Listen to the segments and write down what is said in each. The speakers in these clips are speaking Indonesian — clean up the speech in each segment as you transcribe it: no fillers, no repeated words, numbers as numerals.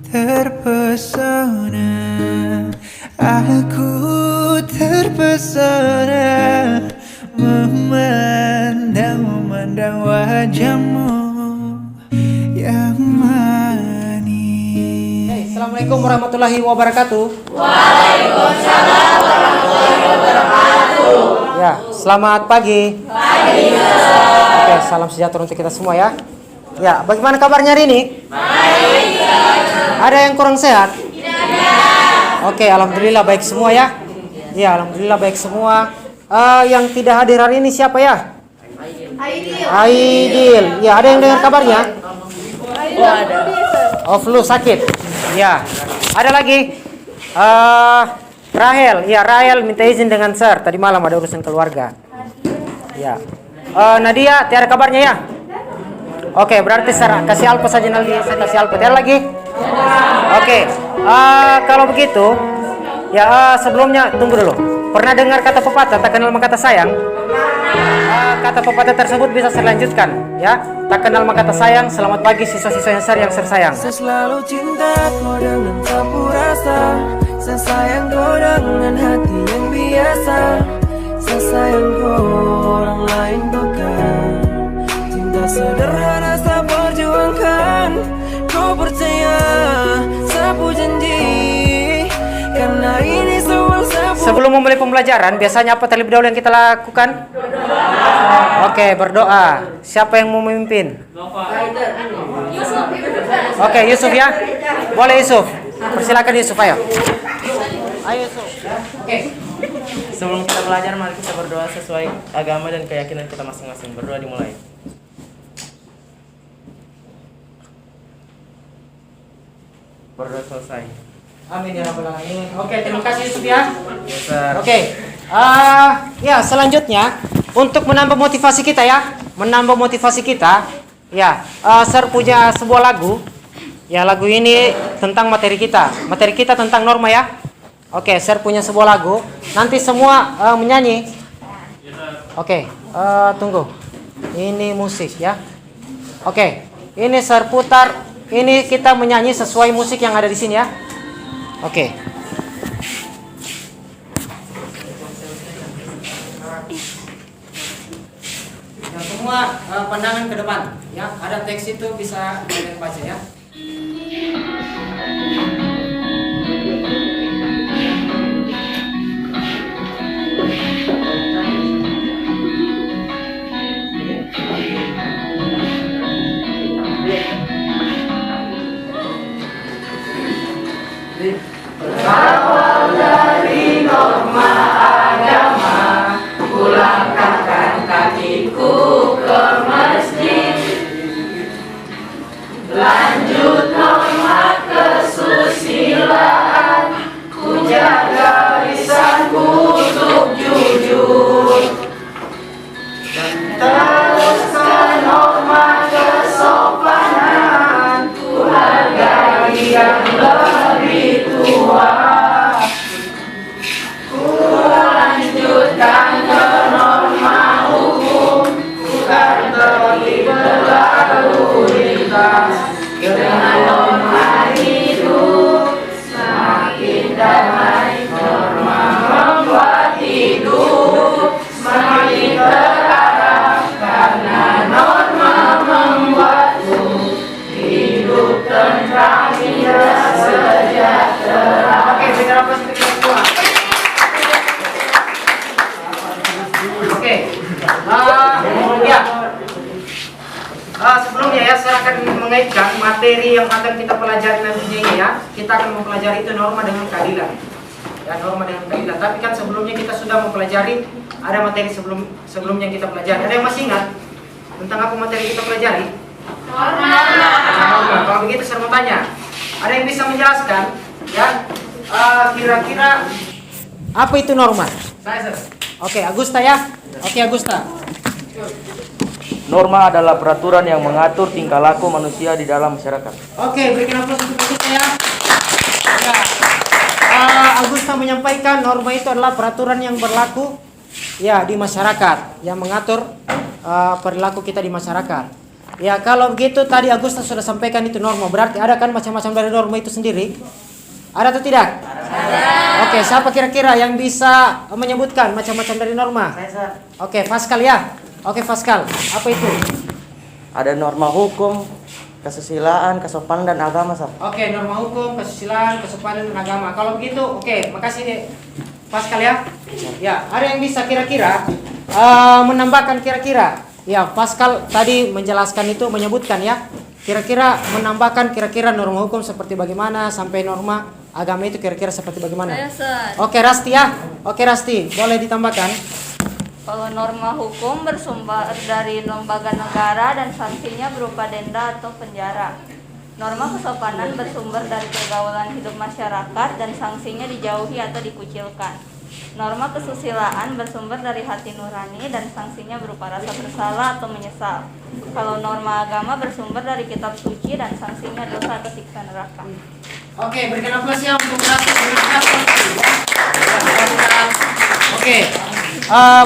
Terpesona, aku terpesona memandang wajahmu yang manis. Hey, Assalamualaikum warahmatullahi wabarakatuh. Waalaikumsalam warahmatullahi wabarakatuh. Ya, selamat pagi. Pagi. Oke, salam sejahtera untuk kita semua ya. Ya, bagaimana kabarnya hari ini? Baik. Ada yang kurang sehat? Tidak. Oke, alhamdulillah baik semua ya. Ya, alhamdulillah baik semua. Yang tidak hadir hari ini siapa ya? Aidil. Ya, ada yang dengar kabarnya? Oh, ada. Oh, flu sakit. Ya. Ada lagi? Rahel. Ya, Rahel minta izin dengan Sir. Tadi malam ada urusan keluarga. Ya. Nadia, tiada kabarnya ya? Oke, berarti Sir kasih alpo saja nanti. Saya kasih alpo. Tiada lagi? Oke. Kalau begitu, ya sebelumnya tunggu dulu. Pernah dengar kata pepatah tak kenal maka kata sayang? Kata pepatah tersebut bisa saya lanjutkan ya. Tak kenal maka kata sayang. Selamat pagi siswa-siswa yang sayang. Saya selalu cinta kau dengan sapu rasa. Saya sayang kau dengan hati yang biasa. Saya sayang kau orang lain bukan. Cinta sederhana saya perjuangkan. Kau percaya sapu janji. Karena ini soal sapu. Sebelum memulai pembelajaran, biasanya apa terlebih dahulu yang kita lakukan? Oke, berdoa. Siapa yang mau memimpin? Oke, Yusuf ya. Boleh Yusuf. Persilakan Yusuf, ayo. Ayo Yusuf. Oke. Sebelum kita belajar, mari kita berdoa sesuai agama dan keyakinan kita masing-masing. Berdoa dimulai. Berdoa selesai. Amin ya rabbal alamin. Oke, terima kasih Yusuf ya. Yes, sir. Oke. Ya, selanjutnya untuk menambah motivasi kita ya. Menambah motivasi kita. Ya, Sir punya sebuah lagu. Ya, lagu ini tentang materi kita. Materi kita tentang norma ya. Oke, Sir punya sebuah lagu. Nanti semua menyanyi. Oke, tunggu. Ini musik ya. Oke, ini Sir putar. Ini kita menyanyi sesuai musik yang ada di sini ya. Oke. Yang semua pandangan ke depan ya. Ada teks itu bisa kalian baca ya. Berawal dari norma agama, kulangkahkan kakiku ke masjid. Lanjut norma kesusilaan, ku jaga lisanku untuk jujur. Dan teruskan norma kesopanan, ku hargai yang lebih tua. Ku lanjutkan ke norma hukum, bukan berlalu lintas. Dengan norma hidup semakin damai, norma membuat hidup semakin terarah. Karena norma membuatku hidup tentram, indah, sejahtera. Oke, bicara apa seperti itu? Oke. Ya. Sebelumnya ya, saya akan mengaitkan materi yang akan kita pelajari nantinya ini ya. Kita akan mempelajari itu norma dengan keadilan. Ya, norma dengan keadilan. Tapi kan sebelumnya kita sudah mempelajari, ada materi sebelumnya yang kita pelajari. Ada yang masih ingat tentang apa materi kita pelajari? Norma. Kalau begitu saya mau tanya, ada yang bisa menjelaskan ya? Kira-kira apa itu norma? Saya, Sir. Oke, Agusta ya. Oke, Agusta. Norma adalah peraturan yang mengatur tingkah laku manusia di dalam masyarakat. Oke, berikan aplaus untuk Agusta ya. Ya. Agusta menyampaikan norma itu adalah peraturan yang berlaku ya di masyarakat, yang mengatur perilaku kita di masyarakat. Ya, kalau begitu tadi Agustus sudah sampaikan itu norma. Berarti ada kan macam-macam dari norma itu sendiri? Ada atau tidak? Ada. Oke, siapa kira-kira yang bisa menyebutkan macam-macam dari norma? Saya, Sir. Oke, Pascal ya. Oke, Pascal. Apa itu? Ada norma hukum, kesusilaan, kesopanan dan agama, Sir. Oke, norma hukum, kesusilaan, kesopanan dan agama. Kalau begitu, oke, makasih nih Pascal ya. Ya, ada yang bisa kira-kira menambahkan kira-kira? Ya, Pascal tadi menjelaskan itu, menyebutkan ya. Kira-kira menambahkan kira-kira norma hukum seperti bagaimana sampai norma agama itu kira-kira seperti bagaimana? Saya, Sir. Oke, Rasti ya. Oke, Rasti, boleh ditambahkan? Kalau norma hukum bersumber dari lembaga negara dan sanksinya berupa denda atau penjara. Norma kesopanan bersumber dari pergaulan hidup masyarakat dan sanksinya dijauhi atau dikucilkan. Norma kesusilaan bersumber dari hati nurani dan sanksinya berupa rasa bersalah atau menyesal. Kalau norma agama bersumber dari kitab suci dan sanksinya dosa atau siksa neraka. Oke, berikan aplaus ya untuk Rasti. Oke.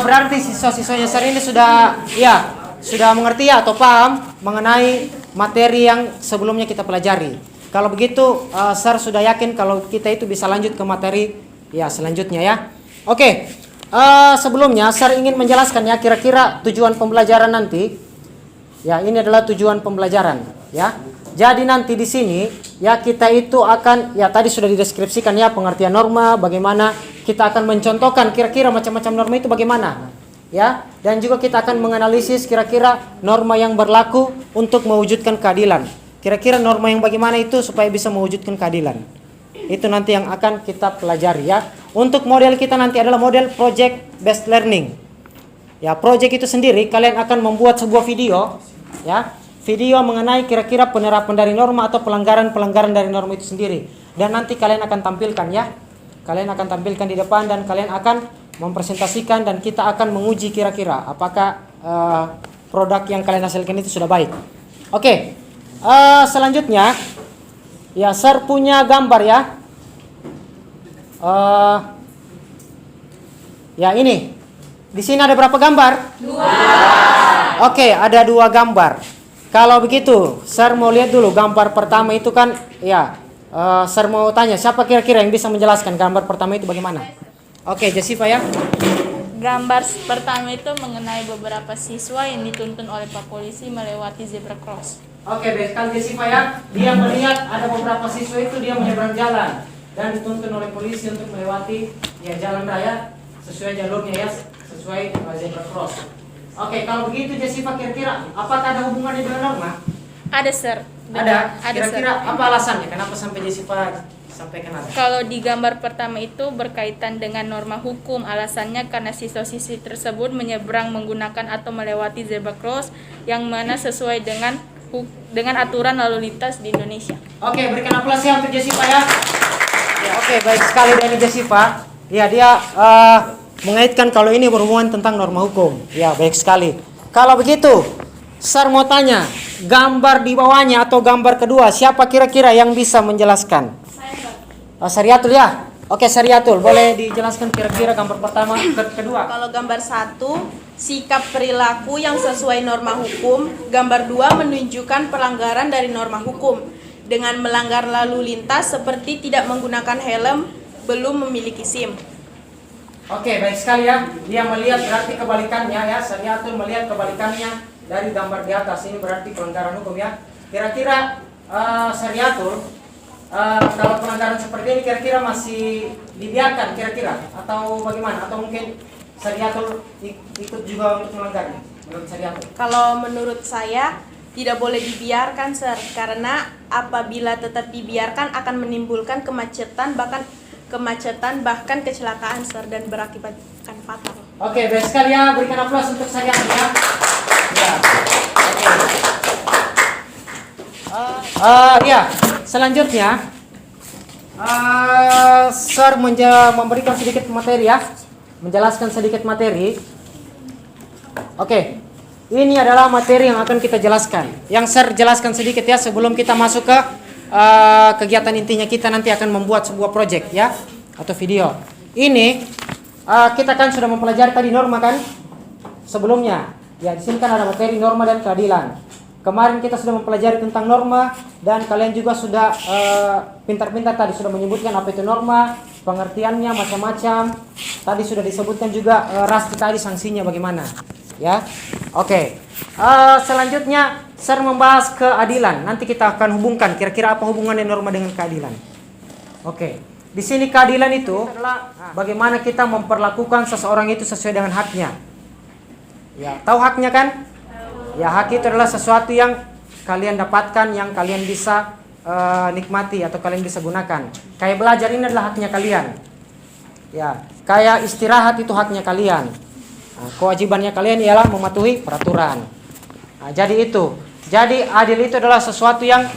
Berarti siswa-siswanya sehari ini sudah mengerti ya atau paham mengenai materi yang sebelumnya kita pelajari. Kalau begitu, Sir sudah yakin kalau kita itu bisa lanjut ke materi ya selanjutnya ya. Oke, sebelumnya Sir ingin menjelaskan ya kira-kira tujuan pembelajaran nanti. Ya, ini adalah tujuan pembelajaran ya. Jadi nanti di sini ya kita itu akan ya tadi sudah dideskripsikan ya pengertian norma, bagaimana kita akan mencontohkan kira-kira macam-macam norma itu bagaimana. Ya, dan juga kita akan menganalisis kira-kira norma yang berlaku untuk mewujudkan keadilan. Kira-kira norma yang bagaimana itu supaya bisa mewujudkan keadilan. Itu nanti yang akan kita pelajari ya. Untuk model kita nanti adalah model project based learning. Ya, project itu sendiri kalian akan membuat sebuah video ya. Video mengenai kira-kira penerapan dari norma atau pelanggaran-pelanggaran dari norma itu sendiri. Dan nanti kalian akan tampilkan ya. Kalian akan tampilkan di depan dan kalian akan mempresentasikan dan kita akan menguji kira-kira apakah produk yang kalian hasilkan itu sudah baik. Oke. Selanjutnya ya Sir punya gambar ya. Ya ini. Di sini ada berapa gambar? 2. Oke, ada 2 gambar. Kalau begitu, Sir mau lihat dulu gambar pertama itu kan ya. Sir mau tanya siapa kira-kira yang bisa menjelaskan gambar pertama itu bagaimana? Oke, Jessica ya. Gambar pertama itu mengenai beberapa siswa yang dituntun oleh Pak Polisi melewati zebra cross. Oke, baik sekali Jessica ya. Dia melihat ada beberapa siswa itu dia menyeberang jalan dan dituntun oleh polisi untuk melewati ya jalan raya sesuai jalurnya ya, sesuai zebra cross. Oke, kalau begitu Jessica kira-kira apakah ada hubungannya dengan norma? Ada, Sir. Ada. Ada, Kira-kira Sir. apa alasannya? Kenapa sampai Jessica sampaikan ada? Kalau di gambar pertama itu berkaitan dengan norma hukum, alasannya karena siswa-siswi tersebut menyeberang menggunakan atau melewati zebra cross yang mana sesuai dengan aturan lalu lintas di Indonesia. Oke, berikan aplaus ya untuk Jessica ya. Ya, oke, baik sekali dari Jessica. Ya, dia mengaitkan kalau ini berhubungan tentang norma hukum. Ya, baik sekali. Kalau begitu, Sir mau tanya, gambar di bawahnya atau gambar kedua, siapa kira-kira yang bisa menjelaskan? Syariatul ya. Oke, Syariatul, boleh dijelaskan kira-kira gambar pertama, kedua? Kalau gambar 1, sikap perilaku yang sesuai norma hukum. Gambar 2 menunjukkan pelanggaran dari norma hukum dengan melanggar lalu lintas seperti tidak menggunakan helm, belum memiliki SIM. Oke, baik sekali ya. Dia melihat berarti kebalikannya ya. Syariatul melihat kebalikannya dari gambar di atas. Ini berarti pelanggaran hukum ya. Kira-kira Syariatul, kalau pelanggaran seperti ini kira-kira masih dibiarkan kira-kira atau bagaimana? Atau mungkin Syariatul ikut juga untuk melanggarnya menurut Syariatul? Kalau menurut saya tidak boleh dibiarkan, Sir, karena apabila tetap dibiarkan akan menimbulkan kemacetan bahkan kecelakaan, Sir, dan berakibatkan fatal. Oke, baik sekali ya. Berikan aplaus untuk Syariatul ya. Ya. Oke. Ya, selanjutnya Sir memberikan sedikit materi ya, menjelaskan sedikit materi. Oke, ini adalah materi yang akan kita jelaskan. Yang Sir jelaskan sedikit ya sebelum kita masuk ke kegiatan intinya. Kita nanti akan membuat sebuah project ya atau video. Ini kita kan sudah mempelajari tadi norma kan sebelumnya. Ya, di sini kan ada materi norma dan keadilan. kemarin kita sudah mempelajari tentang norma dan kalian juga sudah pintar-pintar tadi sudah menyebutkan apa itu norma, pengertiannya macam-macam. Tadi sudah disebutkan juga rasti tadi sanksinya bagaimana, ya. Oke. Selanjutnya saya membahas keadilan. Nanti kita akan hubungkan kira-kira apa hubungannya norma dengan keadilan. Oke. Di sini keadilan itu adalah bagaimana kita memperlakukan seseorang itu sesuai dengan haknya. Ya, tahu haknya kan? Ya, hak itu adalah sesuatu yang kalian dapatkan, yang kalian bisa nikmati atau kalian bisa gunakan. Kayak belajar ini adalah haknya kalian. Ya, kayak istirahat itu haknya kalian. Nah, kewajibannya kalian ialah mematuhi peraturan. Nah, jadi itu. Jadi adil itu adalah sesuatu yang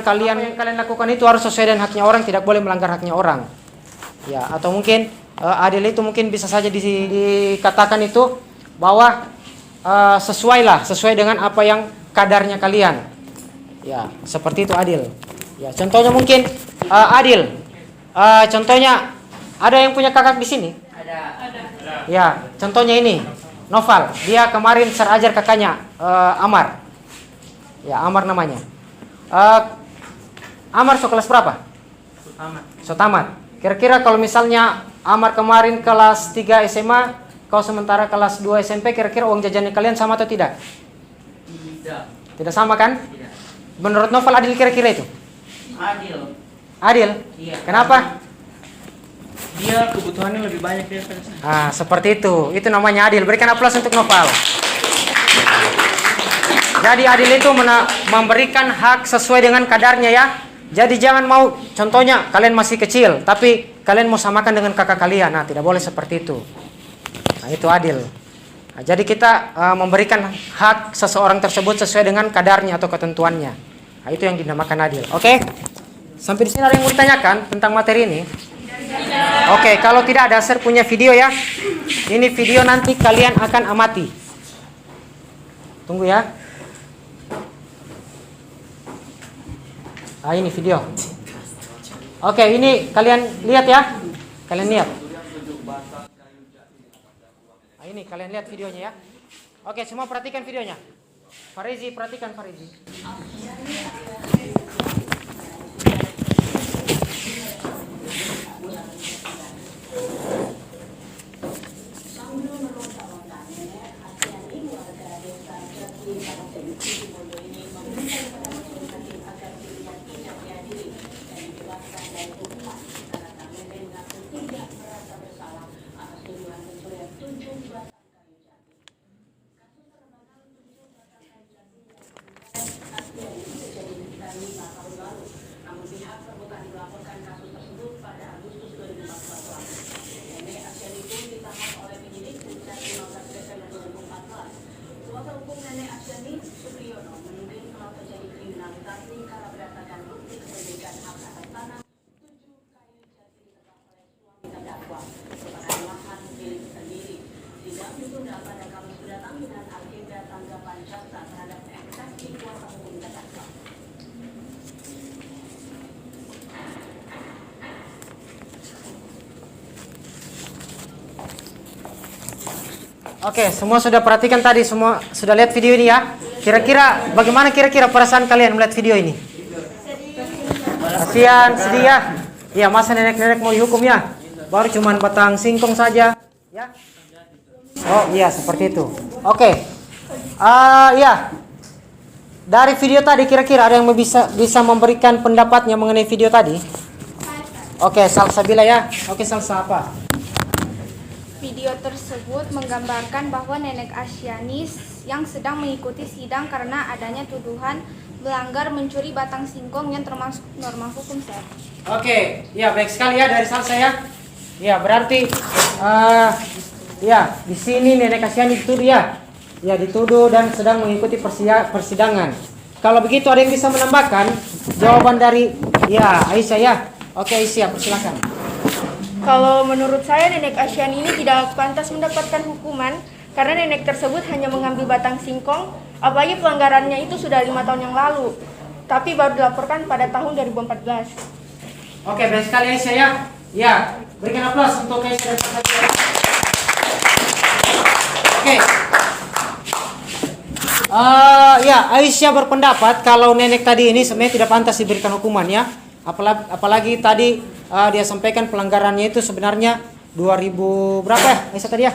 kalian lakukan itu harus sesuai dengan haknya orang, tidak boleh melanggar haknya orang. Ya, atau mungkin adil itu mungkin bisa saja dikatakan itu bahwa sesuai dengan apa yang kadarnya kalian. Ya, seperti itu adil. Ya, contohnya mungkin adil. Contohnya ada yang punya kakak di sini? Ada. Ya, contohnya ini Noval. Dia kemarin saya ajar kakaknya Amar. Ya, Amar namanya. Amar so kelas berapa? So tamat. Kira-kira kalau misalnya Amar kemarin kelas 3 SMA, kau sementara kelas 2 SMP, kira-kira uang jajannya kalian sama atau tidak? Tidak sama kan? Tidak. Menurut Novel adil kira-kira itu? Adil. Adil? Iya. Kenapa? Dia kebutuhannya lebih banyak daripada saya. Seperti itu. Itu namanya adil. Berikan aplaus untuk Novel. Jadi adil itu memberikan hak sesuai dengan kadarnya ya. Jadi jangan mau, contohnya kalian masih kecil, tapi kalian mau samakan dengan kakak kalian. Nah, tidak boleh seperti itu. Nah, itu adil. Nah, jadi kita memberikan hak seseorang tersebut sesuai dengan kadarnya atau ketentuannya. Nah, itu yang dinamakan adil. Oke? Sampai di sini ada yang mau ditanyakan tentang materi ini? Oke, kalau tidak ada, saya punya video ya. Ini video nanti kalian akan amati. Tunggu ya. Ini video. Oke, ini kalian lihat ya. Kalian lihat. Ini kalian lihat videonya ya. Oke, semua perhatikan videonya. Farizi, perhatikan Farizi. Oke, semua sudah perhatikan tadi, semua sudah lihat video ini ya. Kira-kira bagaimana kira-kira perasaan kalian melihat video ini? Kasihan, sedih ya. Iya, masa nenek-nenek mau dihukum ya? Baru cuman batang singkong saja, ya? Oh iya, seperti itu. Oke. Iya. Dari video tadi kira-kira ada yang bisa memberikan pendapatnya mengenai video tadi? Oke, Salsabila ya. Oke, Salsa apa? Video tersebut menggambarkan bahwa Nenek Asyanis yang sedang mengikuti sidang karena adanya tuduhan melanggar mencuri batang singkong yang termasuk norma hukum, Sir. Oke, ya baik sekali ya dari Salsa ya. Ya, berarti ya, di sini Nenek Asyanis dituduh ya. Ya, dituduh dan sedang mengikuti persidangan. Kalau begitu ada yang bisa menambahkan jawaban dari ya Aisyah ya. Oke, Aisyah, persilakan. Kalau menurut saya Nenek Asyan ini tidak pantas mendapatkan hukuman karena nenek tersebut hanya mengambil batang singkong, apalagi pelanggarannya itu sudah 5 tahun yang lalu, tapi baru dilaporkan pada tahun 2014. Oke, baik sekali Aisyah ya. Ya, berikan aplaus untuk Aisyah. Oke. Ya, Aisyah berpendapat kalau nenek tadi ini sebenarnya tidak pantas diberikan hukuman ya. Apalagi tadi dia sampaikan pelanggarannya itu sebenarnya 2000 berapa ya? Aisyah tadi ya?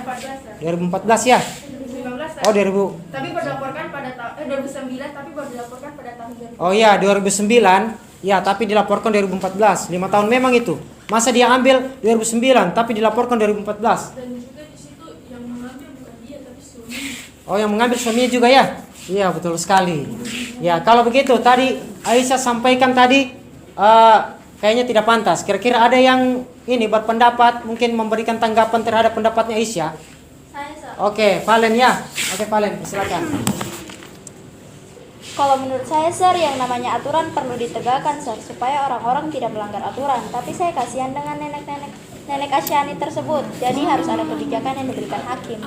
2014 ya? 2019. Oh, 2000. Tapi baru dilaporkan pada 2009 tapi baru dilaporkan pada tahun 2000. Oh iya, 2009. Ya, tapi dilaporkan 2014. 5 tahun memang itu. Masa dia ambil 2009 tapi dilaporkan 2014? Dan juga di situ yang mengambil bukan dia tapi suami. Oh, yang mengambil suaminya juga ya? Iya, betul sekali. Ya, kalau begitu tadi Aisyah sampaikan tadi kayaknya tidak pantas. Kira-kira ada yang ini berpendapat mungkin memberikan tanggapan terhadap pendapatnya Aisyah? Saya, Sir. Oke, Valen ya. Oke, Valen, silakan. Kalau menurut saya, Sir, yang namanya aturan perlu ditegakkan, Sir, supaya orang-orang tidak melanggar aturan. Tapi saya kasihan dengan nenek Asyani tersebut. Jadi harus ada kebijakan yang diberikan hakim.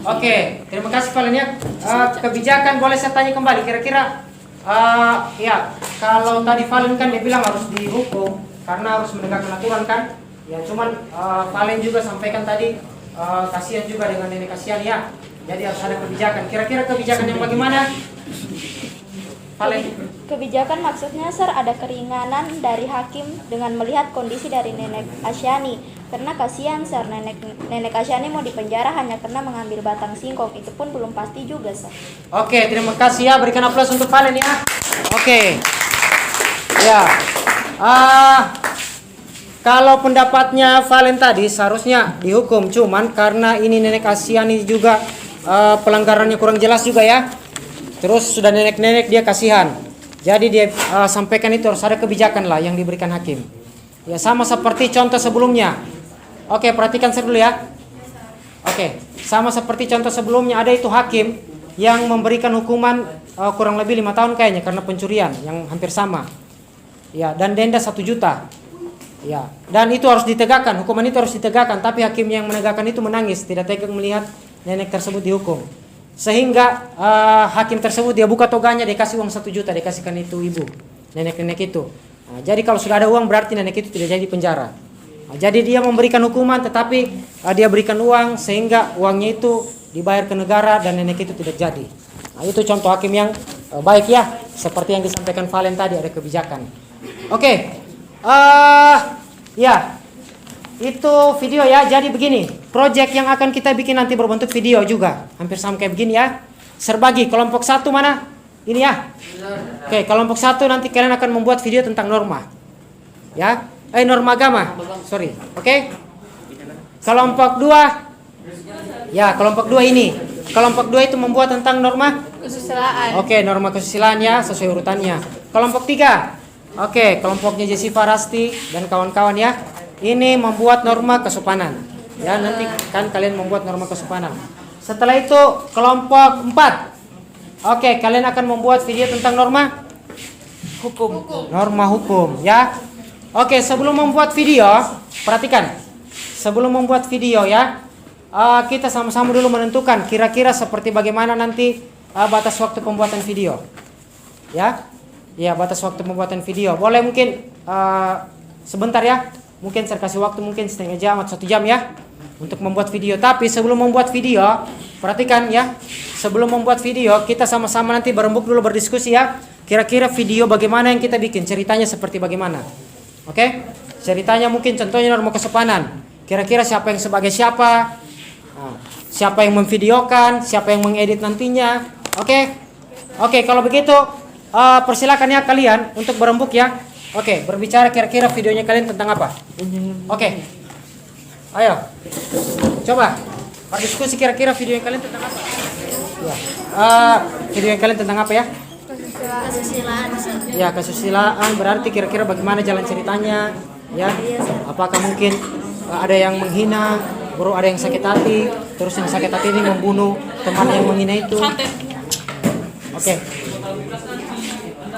Oke, terima kasih Valen ya. Kebijakan boleh saya tanya kembali. Kira-kira ya, kalau tadi Valen kan dia bilang harus dihukum karena harus menegakkan aturan kan? Ya, cuman Valen juga sampaikan tadi kasihan juga dengan nenek kasihan ya. Jadi harus ada kebijakan. Kira-kira kebijakan yang bagaimana? Valen. Kebijakan maksudnya, Sir, ada keringanan dari hakim dengan melihat kondisi dari nenek Asyani. Karena kasihan, Sir, nenek Asyani mau dipenjara hanya karena mengambil batang singkong. Itu pun belum pasti juga, Sir. Oke, terima kasih ya. Berikan aplaus untuk Valen ya. Oke. Ya. Kalau pendapatnya Valen tadi seharusnya dihukum, cuman karena ini nenek Asyani juga pelanggarannya kurang jelas juga ya. Terus sudah nenek-nenek dia kasihan. Jadi dia sampaikan itu harus ada kebijakan lah yang diberikan hakim. Ya, sama seperti contoh sebelumnya. Oke, perhatikan saya dulu ya. Oke, sama seperti contoh sebelumnya ada itu hakim yang memberikan hukuman kurang lebih 5 tahun kayaknya karena pencurian yang hampir sama. Ya, dan denda 1 juta. Ya, dan itu harus ditegakkan, hukuman itu harus ditegakkan, tapi hakim yang menegakkan itu menangis, tidak tega melihat nenek tersebut dihukum. Sehingga hakim tersebut dia buka toganya, dia kasih uang 1 juta, dia kasihkan itu ibu, nenek-nenek itu. Nah, jadi kalau sudah ada uang berarti nenek itu tidak jadi penjara. Nah, jadi dia memberikan hukuman tetapi dia berikan uang sehingga uangnya itu dibayar ke negara dan nenek itu tidak jadi. Nah, itu contoh hakim yang baik ya, seperti yang disampaikan Valen tadi, ada kebijakan. Oke. Ya. Itu video ya. Jadi begini, project yang akan kita bikin nanti berbentuk video juga. Hampir sama kayak begini ya. Serbagi kelompok 1 mana? Ini ya. Oke, kelompok 1 nanti kalian akan membuat video tentang norma. Ya. Norma agama. Sorry. Oke. Kelompok 2. Ya, kelompok 2 ini. Kelompok 2 itu membuat tentang norma Kesusilaan. Oke, norma kesusilaan ya, sesuai urutannya. Kelompok 3. Oke, kelompoknya Jessica Rasti dan kawan-kawan ya. Ini membuat norma kesopanan. Ya, nanti kan kalian membuat norma kesopanan. Setelah itu kelompok 4. Oke, kalian akan membuat video tentang norma hukum. Norma hukum, ya. Oke, sebelum membuat video, perhatikan. Sebelum membuat video ya, kita sama-sama dulu menentukan kira-kira seperti bagaimana nanti batas waktu pembuatan video. Ya. Ya, batas waktu pembuatan video. Boleh mungkin sebentar ya. Mungkin saya kasih waktu mungkin setengah jam atau 1 jam ya untuk membuat video. Tapi sebelum membuat video, perhatikan ya. Sebelum membuat video, kita sama-sama nanti berembuk dulu berdiskusi ya. Kira-kira video bagaimana yang kita bikin, ceritanya seperti bagaimana. Oke? Ceritanya mungkin contohnya norma kesopanan. Kira-kira siapa yang sebagai siapa? Siapa yang memvideokan, siapa yang mengedit nantinya. Oke? Oke, kalau begitu persilakan ya kalian untuk berembuk ya. Oke, berbicara kira-kira videonya kalian tentang apa? Oke. Ayo. Coba berdiskusi kira-kira video yang kalian tentang apa? Ya. Video yang kalian tentang apa ya? Kesusilaan. Ya, kesusilaan berarti kira-kira bagaimana jalan ceritanya? Ya. Apakah mungkin ada yang menghina, baru ada yang sakit hati, terus yang sakit hati ini membunuh teman yang menghina itu? Oke.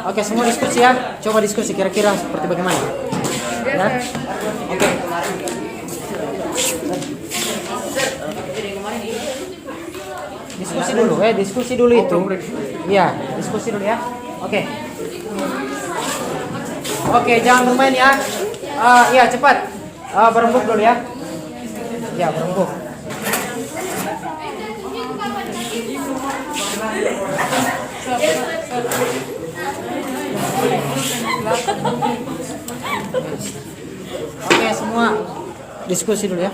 Oke, semua diskusi ya. Coba diskusi kira-kira seperti bagaimana. Ya. Oke. Diskusi dulu, diskusi dulu itu. Iya, diskusi dulu ya. Oke. Oke, jangan bermain ya. Iya, cepat. Berembuk dulu ya. Ya, berembuk. Oke, semua diskusi dulu ya.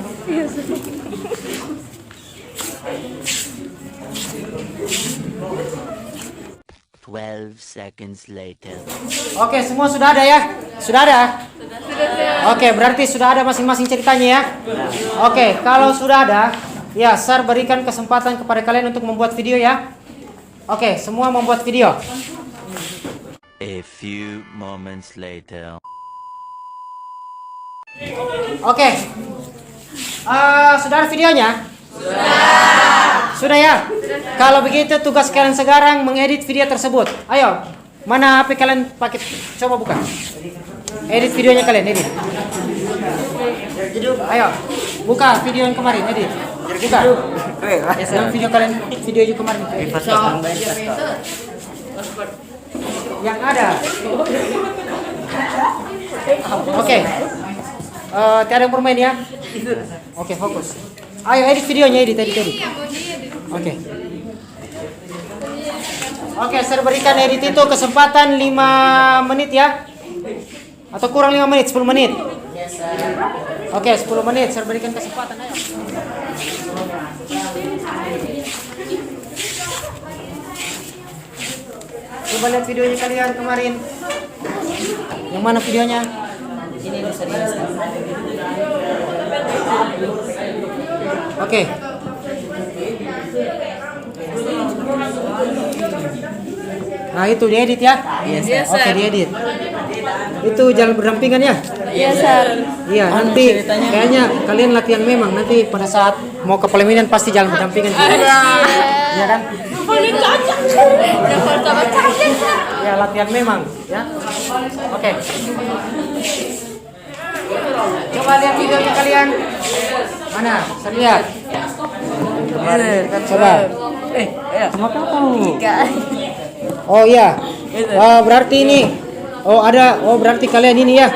12 seconds later. Oke, semua sudah ada ya? Sudah ada? Oke, berarti sudah ada masing-masing ceritanya ya? Oke, kalau sudah ada, ya, Sar berikan kesempatan kepada kalian untuk membuat video ya. Oke, semua membuat video. A few moments later. Oke. Sudah ada videonya? Sudah ya? Kalau begitu tugas kalian sekarang mengedit video tersebut. Ayo, mana HP kalian pakai? Coba buka. Edit videonya kalian, edit. Ayo, buka video yang kemarin, edit. Buka. Yang video kalian, video yang kemarin. Yang ada. Oke. Tiada yang bermain ya? Oke, fokus. Ayo edit videonya, edit. Oke. Oke, saya berikan edit itu kesempatan 5 menit ya. Atau kurang 5 menit, 10 menit. Oke, 10 menit saya berikan kesempatan, ayo. Coba lihat videonya kalian kemarin. Yang mana videonya? Ini bisa dilihat. Oke. Nah, itu diedit ya? Oke, diedit. Itu jalan berdampingan ya? Iya, Sir. Iya, nanti kayaknya kalian latihan memang nanti pada saat mau ke pelaminan pasti jalan berdampingan juga. Iya kan? Ya, latihan memang ya. Oke. Coba lihat videonya kalian. Mana? Saya lihat. Coba. Oh iya. Berarti ini. Berarti kalian ini ya.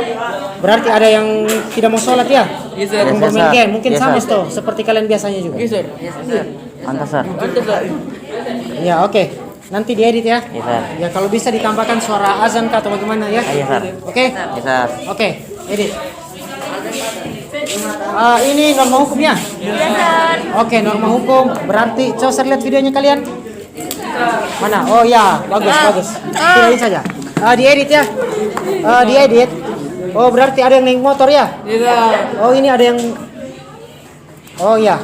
Berarti ada yang tidak mau sholat ya? Yang bermain game. Mungkin sama tuh seperti kalian biasanya juga. Pantas, Sir. Ya, oke. Nanti diedit ya. Ya, kalau bisa ditambahkan suara azan atau bagaimana ya? Oke? Oke, edit. Ini norma hukumnya? Oke, norma hukum. Berarti coba saya lihat videonya kalian. Mana? Oh ya, bagus. Tidak ini saja. Diedit ya. Diedit. Oh, berarti ada yang naik motor ya? Oh, ini ada yang. Oh ya,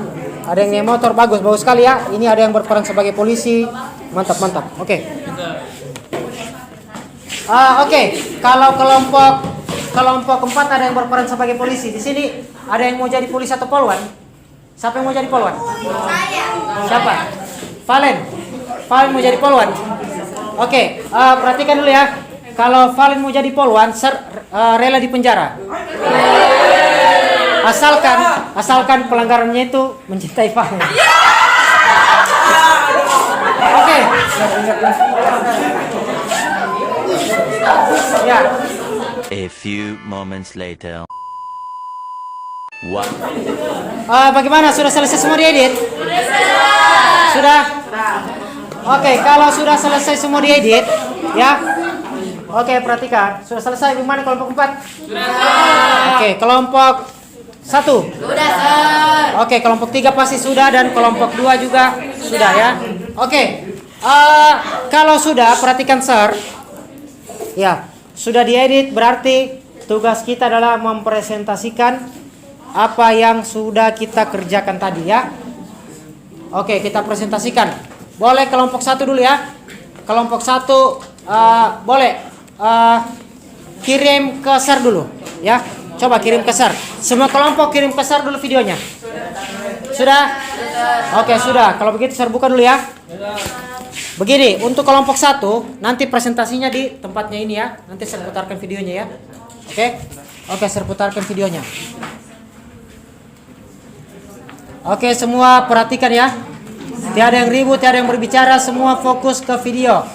ada yang naik motor. Bagus sekali ya. Ini ada yang berperan sebagai polisi. Mantap. Oke. Oke. Kalau kelompok 4 ada yang berperan sebagai polisi. Di sini ada yang mau jadi polisi atau polwan? Siapa yang mau jadi polwan? Saya. Siapa? Valen mau jadi polwan. Oke, perhatikan dulu ya. Kalau Valen mau jadi polwan, rela di penjara. Asalkan pelanggarannya itu mencintai Valen. Oke. Ya. A few moments later. Bagaimana? Sudah selesai semua diedit? Sudah? Oke, kalau sudah selesai semua diedit, ya. Oke, perhatikan. Sudah selesai. Gimana kelompok 4? Sudah. Oke, kelompok 1? Sudah, Sir. Oke, kelompok 3 pasti sudah dan kelompok 2 juga sudah ya. Oke. Kalau sudah, perhatikan, Sir. Ya, sudah diedit berarti tugas kita adalah mempresentasikan apa yang sudah kita kerjakan tadi ya. Oke, kita presentasikan. Boleh kelompok 1 dulu ya. Kelompok 1 boleh kirim ke Sar dulu ya. Coba kirim ke Sar. Semua kelompok kirim ke Sar dulu videonya. Sudah? Oke, sudah. Kalau begitu Sar buka dulu ya. Begini, untuk kelompok 1 nanti presentasinya di tempatnya ini ya. Nanti saya putarkan videonya ya. Oke, saya putarkan videonya. Oke, semua perhatikan ya. Tiada yang ribut, tiada yang berbicara, semua fokus ke video.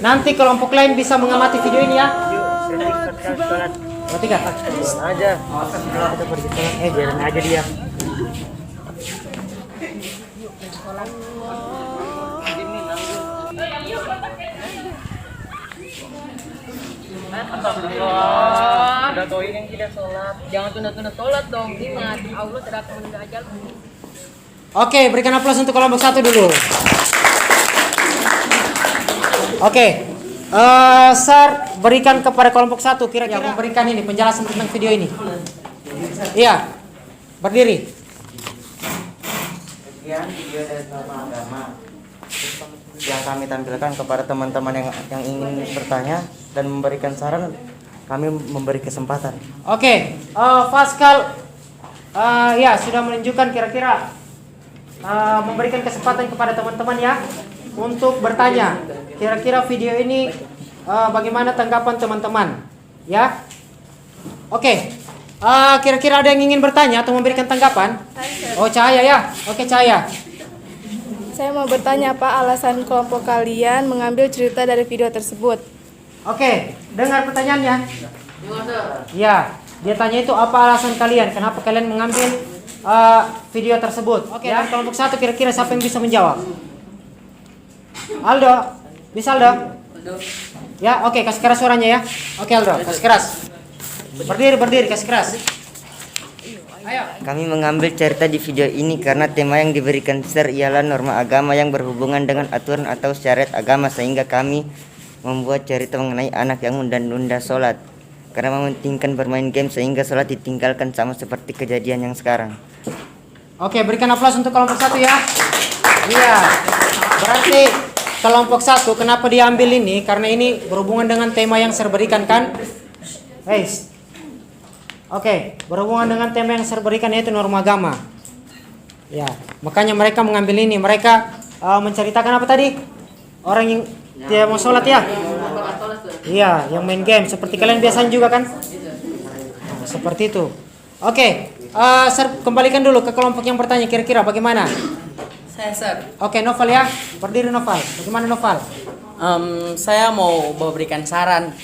Nanti kelompok lain bisa mengamati video ini ya. Perhatikan. Aja. Kita pergi sholat. Biarin aja dia. Udah tahu ini yang tidak sholat. Jangan tunda-tunda sholat dong. Ingat, Allah tidak akan menunda ajal. Oke, berikan aplaus untuk kelompok 1 dulu. Oke, Sar berikan kepada kelompok 1 kira-kira memberikan ini penjelasan tentang video ini. Iya, berdiri. Sekian video dari norma agama yang kami tampilkan kepada teman-teman yang ingin bertanya dan memberikan saran. Kami memberi kesempatan. Oke, Pascal ya sudah menunjukkan kira-kira memberikan kesempatan kepada teman-teman ya untuk bertanya. Kira-kira video ini bagaimana tanggapan teman-teman? Ya. Oke. Kira-kira ada yang ingin bertanya atau memberikan tanggapan? Oh, Cahaya ya. Oke, Cahaya. Saya mau bertanya apa alasan kelompok kalian mengambil cerita dari video tersebut? Oke, dengar pertanyaannya. Ya, dia tanya itu apa alasan kalian? Kenapa kalian mengambil video tersebut? Oke, ya. Kelompok 1 kira-kira siapa yang bisa menjawab? Aldo, bisa Aldo? Ya, oke, kasih keras suaranya ya. Oke Aldo, kasih keras. Berdiri, kasih keras. Ayo. Kami mengambil cerita di video ini karena tema yang diberikan Sir ialah norma agama yang berhubungan dengan aturan atau syariat agama, sehingga kami membuat cerita mengenai anak yang menunda-nunda sholat karena mementingkan bermain game sehingga sholat ditinggalkan, sama seperti kejadian yang sekarang. Oke, berikan aplaus untuk kelompok 1 ya. Iya. Berarti kelompok 1 kenapa diambil ini? Karena ini berhubungan dengan tema yang saya berikan kan? Oke, berhubungan dengan tema yang saya berikan yaitu norma agama. Ya, makanya mereka mengambil ini. Mereka menceritakan apa tadi? Orang yang tidak mau sholat ya? Iya, yang main game. Seperti kalian biasanya juga kan? Nah, seperti itu. Oke, saya kembalikan dulu ke kelompok yang bertanya. Kira-kira bagaimana? Saya, Sir. Oke, Noval ya. Berdiri Noval. Bagaimana Noval? Saya mau memberikan saran.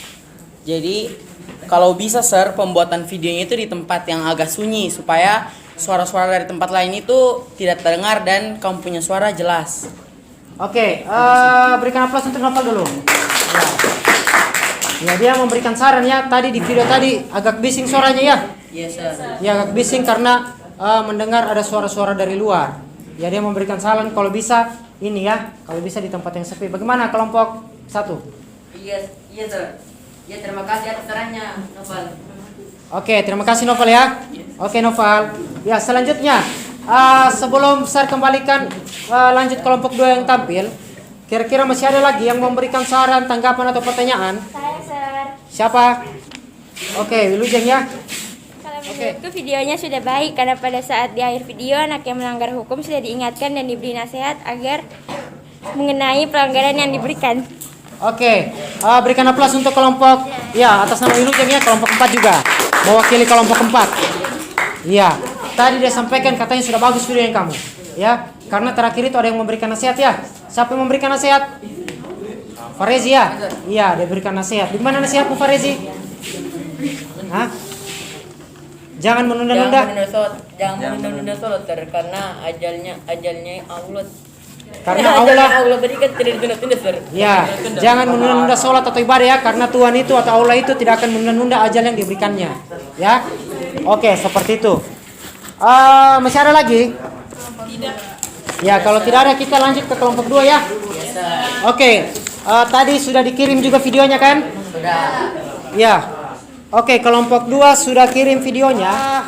Jadi kalau bisa Sir, pembuatan videonya itu di tempat yang agak sunyi supaya suara-suara dari tempat lain itu tidak terdengar dan kamu punya suara jelas. Oke, berikan aplaus untuk Noval dulu. Ya, dia memberikan saran ya. Tadi di video tadi agak bising suaranya ya. Iya, Sir. Ya, agak bising karena mendengar ada suara-suara dari luar. Ya, dia memberikan saran kalau bisa ini ya, kalau bisa di tempat yang sepi. Bagaimana kelompok 1? Iya, Sir. Ya, terima kasih atas sarannya, Noval. Oke, terima kasih Noval ya. Oke, Noval. Ya, selanjutnya sebelum saya kembalikan lanjut kelompok 2 yang tampil, kira-kira masih ada lagi yang memberikan saran, tanggapan atau pertanyaan? Saya, Sir. Siapa? Oke, Wilujeng ya. Kalau menurutku videonya sudah baik karena pada saat di akhir video anak yang melanggar hukum sudah diingatkan dan diberi nasihat agar mengenai pelanggaran yang diberikan. Oke, berikan aplaus untuk kelompok ya atas nama Wilujeng ya, kelompok 4 juga mewakili kelompok 4. Iya, tadi dia sampaikan katanya sudah bagus video yang kamu ya, karena terakhir itu ada yang memberikan nasihat ya. Siapa yang memberikan nasihat? Farezi ya? Iya, dia berikan nasihat. Di mana nasihatmu Farezi? Hah? Jangan menunda-nunda. Jangan menunda sholat karena ajalnya Allah. Karena Allah berikan tidak ditunda-tunda, Sir. ya, jangan menunda-nunda sholat atau ibadah ya, karena Tuhan itu atau Allah itu tidak akan menunda-nunda ajal yang diberikannya. Ya, oke, seperti itu. Masih ada lagi? Tidak. Ya, kalau tidak ada kita lanjut ke kelompok 2 ya. Oke, tadi sudah dikirim juga videonya kan? Sudah. Ya. Oke, kelompok 2 sudah kirim videonya.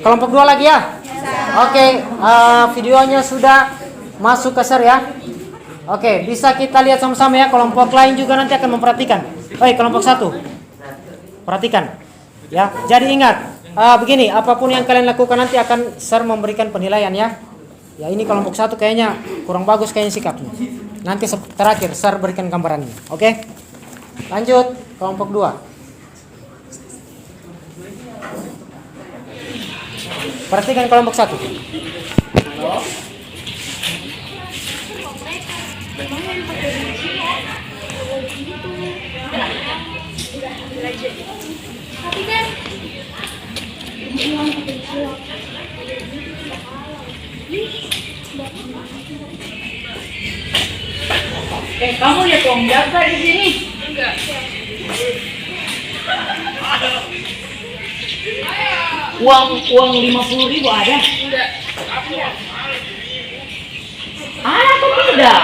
Kelompok 2 lagi ya? Oke, videonya sudah masuk ke share ya. Oke, bisa kita lihat sama-sama ya. Kelompok lain juga nanti akan memperhatikan. Kelompok 1. Perhatikan. Ya, jadi ingat, begini, apapun yang kalian lakukan nanti akan share memberikan penilaian ya. Ya, ini kelompok 1 kayaknya kurang bagus kayaknya sikapnya. Nanti terakhir share berikan gambarannya. Oke? Lanjut kelompok 2. Perhatikan kelompok 1. Kamu lihat Om Jaksa di sini. Uang 50.000 ada? Enggak. Ada atau tidak?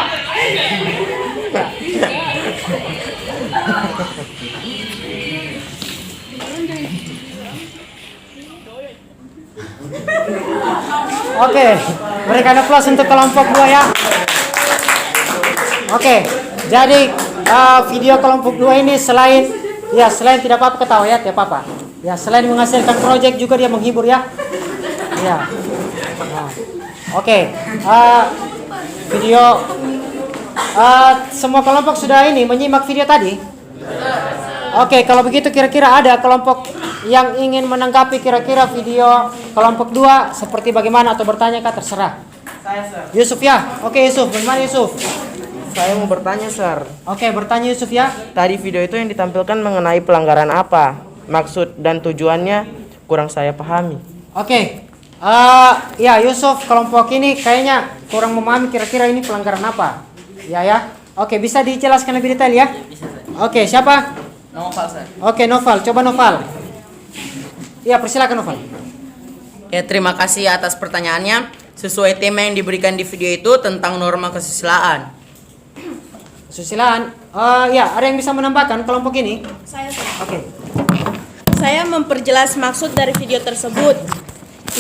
Oke, berikan aplaus untuk kelompok 2 ya. Oke, jadi video kelompok 2 ini selain tidak apa-apa ketawa ya, tidak apa-apa. Ya, selain menghasilkan proyek juga dia menghibur ya. Ya. Nah, oke, video semua kelompok sudah menyimak video tadi. Oke, kalau begitu kira-kira ada kelompok yang ingin menanggapi kira-kira video kelompok 2 seperti bagaimana atau bertanya kah, terserah. Saya, Sir. Yusuf ya. Oke, Yusuf, bagaimana Yusuf? Saya mau bertanya, Sir. Oke, bertanya Yusuf ya. Tadi video itu yang ditampilkan mengenai pelanggaran apa? Maksud dan tujuannya kurang saya pahami. Oke. Ya Yusuf, kelompok ini kayaknya kurang memahami kira-kira ini pelanggaran apa. Ya. Oke, bisa dijelaskan lebih detail ya? Bisa, Sir. Oke, siapa? Noval, Sir. Oke, Noval. Coba Noval. Ya, persilakan Noval. Ya, terima kasih atas pertanyaannya. Sesuai tema yang diberikan di video itu tentang norma kesusilaan. Kesusilaan. Ya, ada yang bisa menambahkan kelompok ini? Saya. Oke. Saya memperjelas maksud dari video tersebut.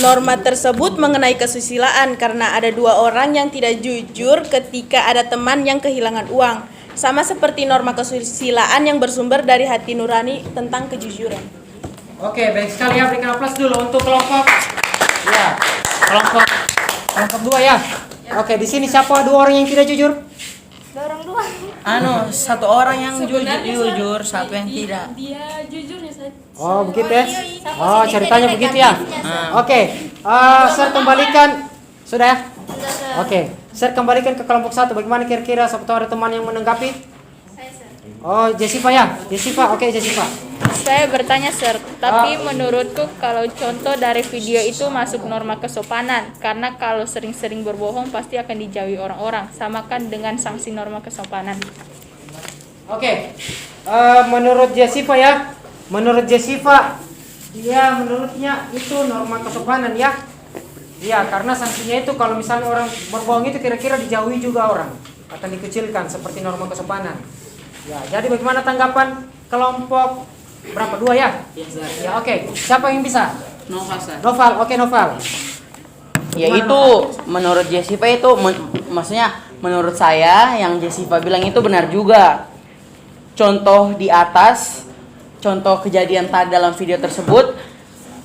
Norma tersebut mengenai kesusilaan karena ada 2 orang yang tidak jujur ketika ada teman yang kehilangan uang. Sama seperti norma kesusilaan yang bersumber dari hati nurani tentang kejujuran. Oke, baik sekali ya. Berikan aplaus dulu untuk kelompok. Ya, kelompok 2 ya. Oke, di sini siapa 2 orang yang tidak jujur? 2 orang doang. Satu orang yang jujur, satu yang tidak. Dia jujur ya, saya. Oh, begitu ya? Oh, ceritanya begitu ya? Oke, saya kembalikan. Sudah ya? Oke, saya kembalikan ke kelompok 1. Bagaimana kira-kira? Siapa tahu ada teman yang menanggapi? Oh, Jessica ya? Jessica, oke Jessica. Saya bertanya, Sir, tapi menurutku kalau contoh dari video itu masuk norma kesopanan, karena kalau sering-sering berbohong pasti akan dijauhi orang-orang, samakan dengan sanksi norma kesopanan. Oke, menurut Jessica ya, ya menurutnya itu norma kesopanan ya. Ya, karena sanksinya itu kalau misalnya orang berbohong itu kira-kira dijauhi juga orang, akan dikecilkan seperti norma kesopanan. Ya, jadi bagaimana tanggapan kelompok berapa? 2 ya? Ya, oke. Siapa yang bisa? Noval, Sir. Noval, oke Noval. Ya itu menurut Jessica itu maksudnya menurut saya yang Jessica bilang itu benar juga. Contoh di atas, contoh kejadian tadi dalam video tersebut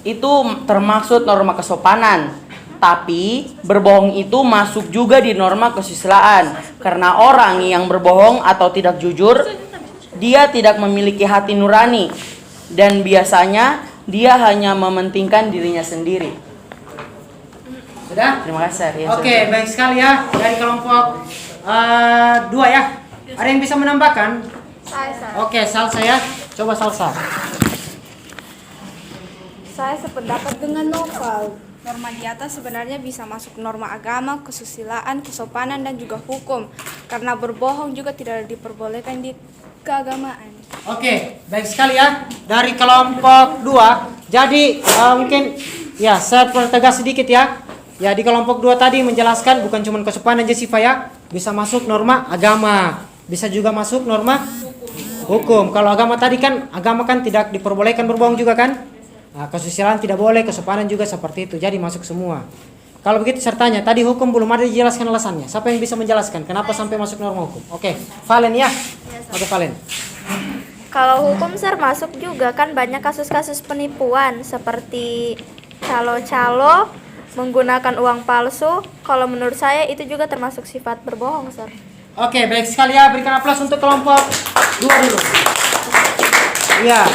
itu termaksud norma kesopanan. Tapi berbohong itu masuk juga di norma kesusilaan. Karena orang yang berbohong atau tidak jujur, dia tidak memiliki hati nurani. Dan biasanya dia hanya mementingkan dirinya sendiri. Sudah? Terima kasih. Ya, oke, baik sekali ya. Dari kelompok 2 ya. Ada yang bisa menambahkan? Saya. Oke, Salsa ya. Coba Salsa. Saya sependapat dengan Noval. Norma di atas sebenarnya bisa masuk norma agama, kesusilaan, kesopanan, dan juga hukum. Karena berbohong juga tidak diperbolehkan di keagamaan. Oke, baik sekali ya. Dari kelompok 2. Jadi mungkin ya saya pertegas sedikit ya. Ya, di kelompok 2 tadi menjelaskan bukan cuma kesopanan Jessica ya. Bisa masuk norma agama. Bisa juga masuk norma hukum. Kalau agama tadi kan, agama kan tidak diperbolehkan berbohong juga kan? Nah, kesusilaan tidak boleh, kesopanan juga seperti itu. Jadi masuk semua. Kalau begitu sertanya, tadi hukum belum ada dijelaskan alasannya. Siapa yang bisa menjelaskan kenapa sampai masuk norma hukum? Oke, Valen ya. Oke, Valen. Kalau hukum, Sir, masuk juga kan banyak kasus-kasus penipuan seperti calo-calo, menggunakan uang palsu. Kalau menurut saya itu juga termasuk sifat berbohong, Sir. Oke, baik sekali ya. Berikan aplaus untuk kelompok 2 dulu. Ya,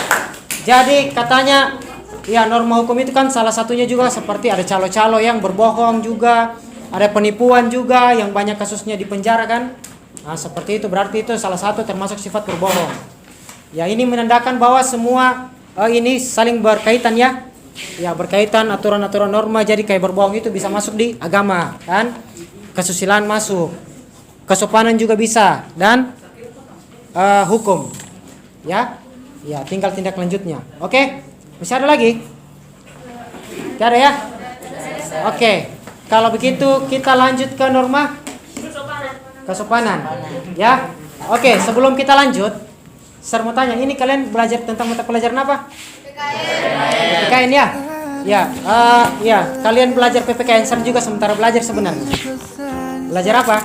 jadi katanya ya norma hukum itu kan salah satunya juga seperti ada calo-calo yang berbohong juga, ada penipuan juga yang banyak kasusnya di penjara kan. Nah, seperti itu berarti itu salah satu termasuk sifat berbohong. Ya, ini menandakan bahwa semua ini saling berkaitan ya. Ya, berkaitan aturan-aturan norma, jadi kayak berbohong itu bisa masuk di agama kan. Kesusilaan masuk. Kesopanan juga bisa dan hukum. Ya. Ya, tinggal tindak lanjutnya. Oke? Masih ada lagi? Tidak ada ya? Oke. Kalau begitu kita lanjut ke norma kesopanan. Ya. Oke, sebelum kita lanjut, saya mau tanya, ini kalian belajar tentang mata pelajaran apa? PPKN ya? Ya, ya, kalian belajar PPKN, saya juga sementara belajar sebenarnya. Belajar apa?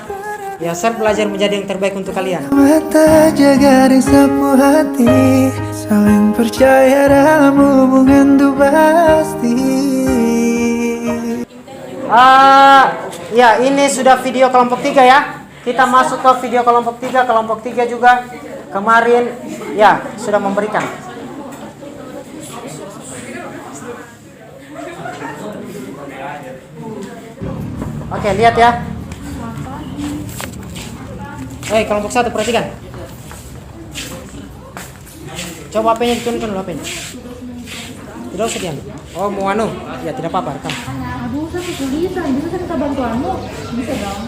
Ya, saya belajar menjadi yang terbaik untuk kalian. Mata jaga dan sapu hati, saling percaya dalam hubungan tuh pasti. Ya, ini sudah video kelompok 3 ya. Kita masuk ke video kelompok 3. Kelompok 3 juga kemarin ya sudah memberikan. Oke, lihat ya. Kelompok 1 perhatikan. Coba HP-nya ditunjukkan dulu HP-nya. Tidak usah diambil. Oh, mau anu? Ya, tidak apa-apa, rekam. Aduh, saya kesulitan, bisa minta bantuanmu? Bisa dong.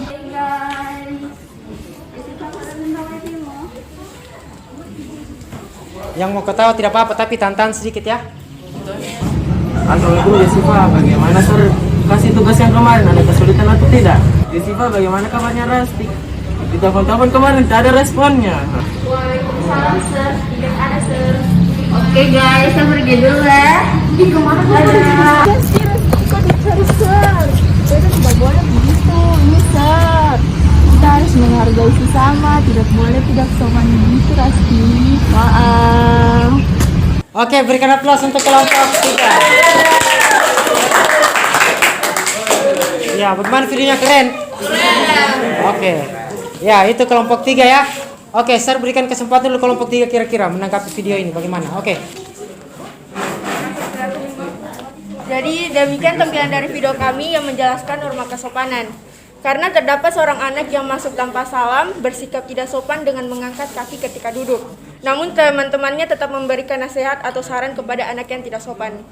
Yang mau ketawa tidak apa-apa, tapi tantangan sedikit ya. Assalamualaikum Jessica, bagaimana Sir kasih tugas yang kemarin, ada kesulitan atau tidak? Jessica, bagaimana kabarnya Rasti? Di telepon-telepon kemarin tidak ada responnya. Waalaikumsalam Sir, tidak ada Sir. Oke guys, saya pergi dulu ya. Di kemana kalian? Kok dicari Sir? Kita tidak boleh begitu, ini Sir. Kita harus menghargai sesama, tidak boleh tidak sopan begitu Rasti. Maaf. Oke, berikan aplaus untuk kelompok 3. Ya, bagaimana videonya, keren? Oke. Ya, itu kelompok 3 ya. Oke, saya berikan kesempatan dulu kelompok 3 kira-kira menanggapi video ini bagaimana. Oke. Jadi demikian tampilan dari video kami yang menjelaskan norma kesopanan. Karena terdapat seorang anak yang masuk tanpa salam, bersikap tidak sopan dengan mengangkat kaki ketika duduk. Namun teman-temannya tetap memberikan nasihat atau saran kepada anak yang tidak sopan.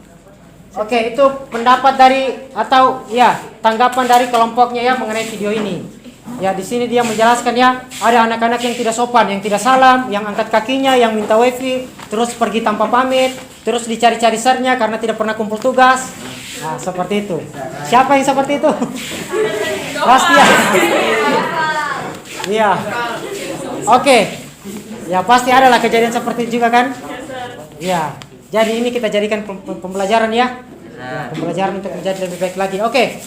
Oke, itu pendapat dari atau ya tanggapan dari kelompoknya ya mengenai video ini. Ya, di sini dia menjelaskan ya, ada anak-anak yang tidak sopan, yang tidak salam, yang angkat kakinya, yang minta wifi, terus pergi tanpa pamit, terus dicari-cari sernya karena tidak pernah kumpul tugas. Nah, seperti itu. Siapa yang seperti itu? Pasti ya. Iya. Oke. Ya, pasti ada lah kejadian seperti itu juga kan? Ya. Jadi ini kita jadikan pembelajaran ya. Pembelajaran untuk menjadi lebih baik lagi. Oke.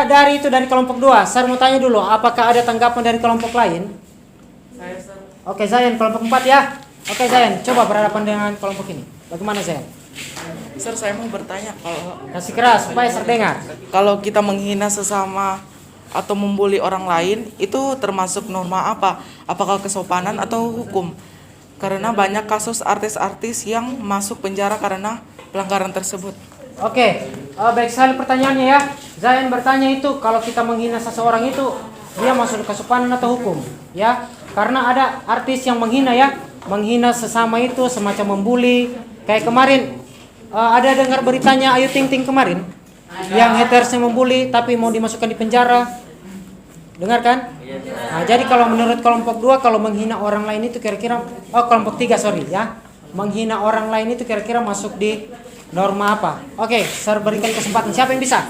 Dari kelompok 2, saya mau tanya dulu, apakah ada tanggapan dari kelompok lain? Oke, Zayan, kelompok 4 ya. Oke, Zayan, coba berhadapan dengan kelompok ini. Bagaimana, Zayan? Sir, saya mau bertanya, kalau Kasih keras supaya terdengar. kalau kita menghina sesama atau membuli orang lain, itu termasuk norma apa? Apakah kesopanan atau hukum? Karena banyak kasus artis-artis yang masuk penjara karena pelanggaran tersebut. Oke, baik sekali pertanyaannya ya. Zayan bertanya itu kalau kita menghina seseorang itu dia masuk kesopanan atau hukum? Ya, karena ada artis yang menghina ya, menghina sesama itu semacam membuli. Kayak kemarin ada dengar beritanya Ayu Ting Ting kemarin yang hatersnya membuli tapi mau dimasukkan di penjara. Dengar kan? Nah, jadi kalau menurut kelompok 2 kalau menghina orang lain itu kira-kira kelompok 3 sorry ya. Menghina orang lain itu kira-kira masuk di norma apa? Oke, saya berikan kesempatan. Siapa yang bisa?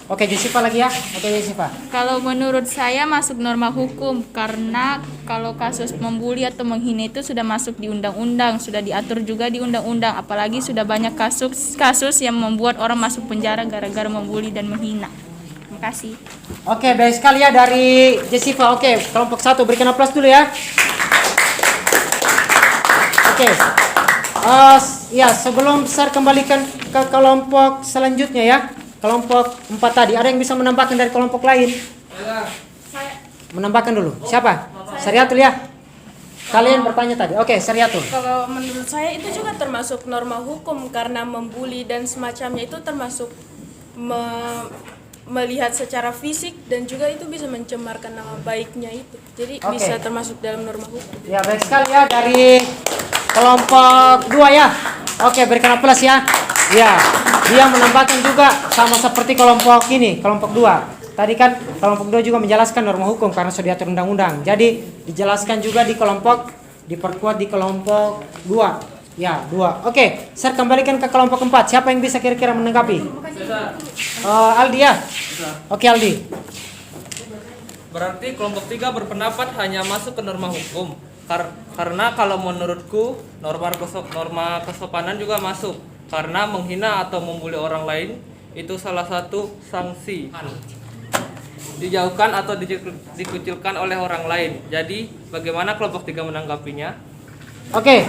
Oke, Jessica lagi ya. Oke, Jessica. Kalau menurut saya masuk norma hukum karena kalau kasus membuli atau menghina itu sudah masuk di undang-undang, sudah diatur juga di undang-undang, apalagi sudah banyak kasus yang membuat orang masuk penjara gara-gara membuli dan menghina. Terima kasih. Oke, baik sekali ya dari Jessica. Oke, kelompok 1 berikan aplaus dulu ya. Oke. Ya, sebelum saya kembalikan ke kelompok selanjutnya ya. Kelompok 4 tadi, ada yang bisa menambahkan dari kelompok lain? Menambahkan dulu. Siapa? Syariatul ya. Kalian bertanya tadi. Oke, Syariatul. Kalau menurut saya itu juga termasuk norma hukum karena membuli dan semacamnya itu termasuk melihat secara fisik dan juga itu bisa mencemarkan nama baiknya itu. Jadi bisa termasuk dalam norma hukum. Ya, baik sekali ya dari kelompok 2 ya. Oke, berikan aplaus ya. Ya, dia menambahkan juga sama seperti kelompok ini, kelompok 2. Tadi kan kelompok 2 juga menjelaskan norma hukum karena sudah diatur undang-undang. Jadi dijelaskan juga di kelompok, diperkuat di kelompok 2. Ya, 2. Oke, saya kembalikan ke kelompok 4. Siapa yang bisa kira-kira menanggapi? Aldi ya? Oke, Aldi. Berarti kelompok 3 berpendapat hanya masuk ke norma hukum. Karena kalau menurutku norma kesopanan juga masuk. Karena menghina atau membuli orang lain itu salah satu sanksi. Dijauhkan atau dikucilkan oleh orang lain. Jadi bagaimana kelompok 3 menanggapinya? Oke,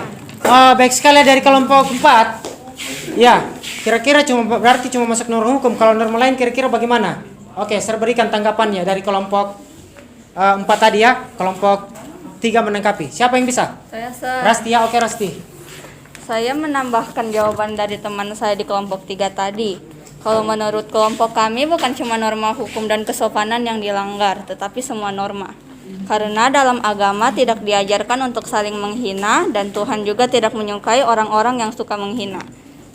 baik sekali dari kelompok 4. Ya, kira-kira berarti cuma masuk norma hukum. Kalau norma lain kira-kira bagaimana? Oke, saya berikan tanggapannya dari kelompok 4 tadi ya. Kelompok 3 menanggapi. Siapa yang bisa? Saya, Sir. Rasti ya, oke Rasti. Saya menambahkan jawaban dari teman saya di kelompok 3 tadi. Kalau menurut kelompok kami bukan cuma norma hukum dan kesopanan yang dilanggar, tetapi semua norma. Karena dalam agama tidak diajarkan untuk saling menghina dan Tuhan juga tidak menyukai orang-orang yang suka menghina.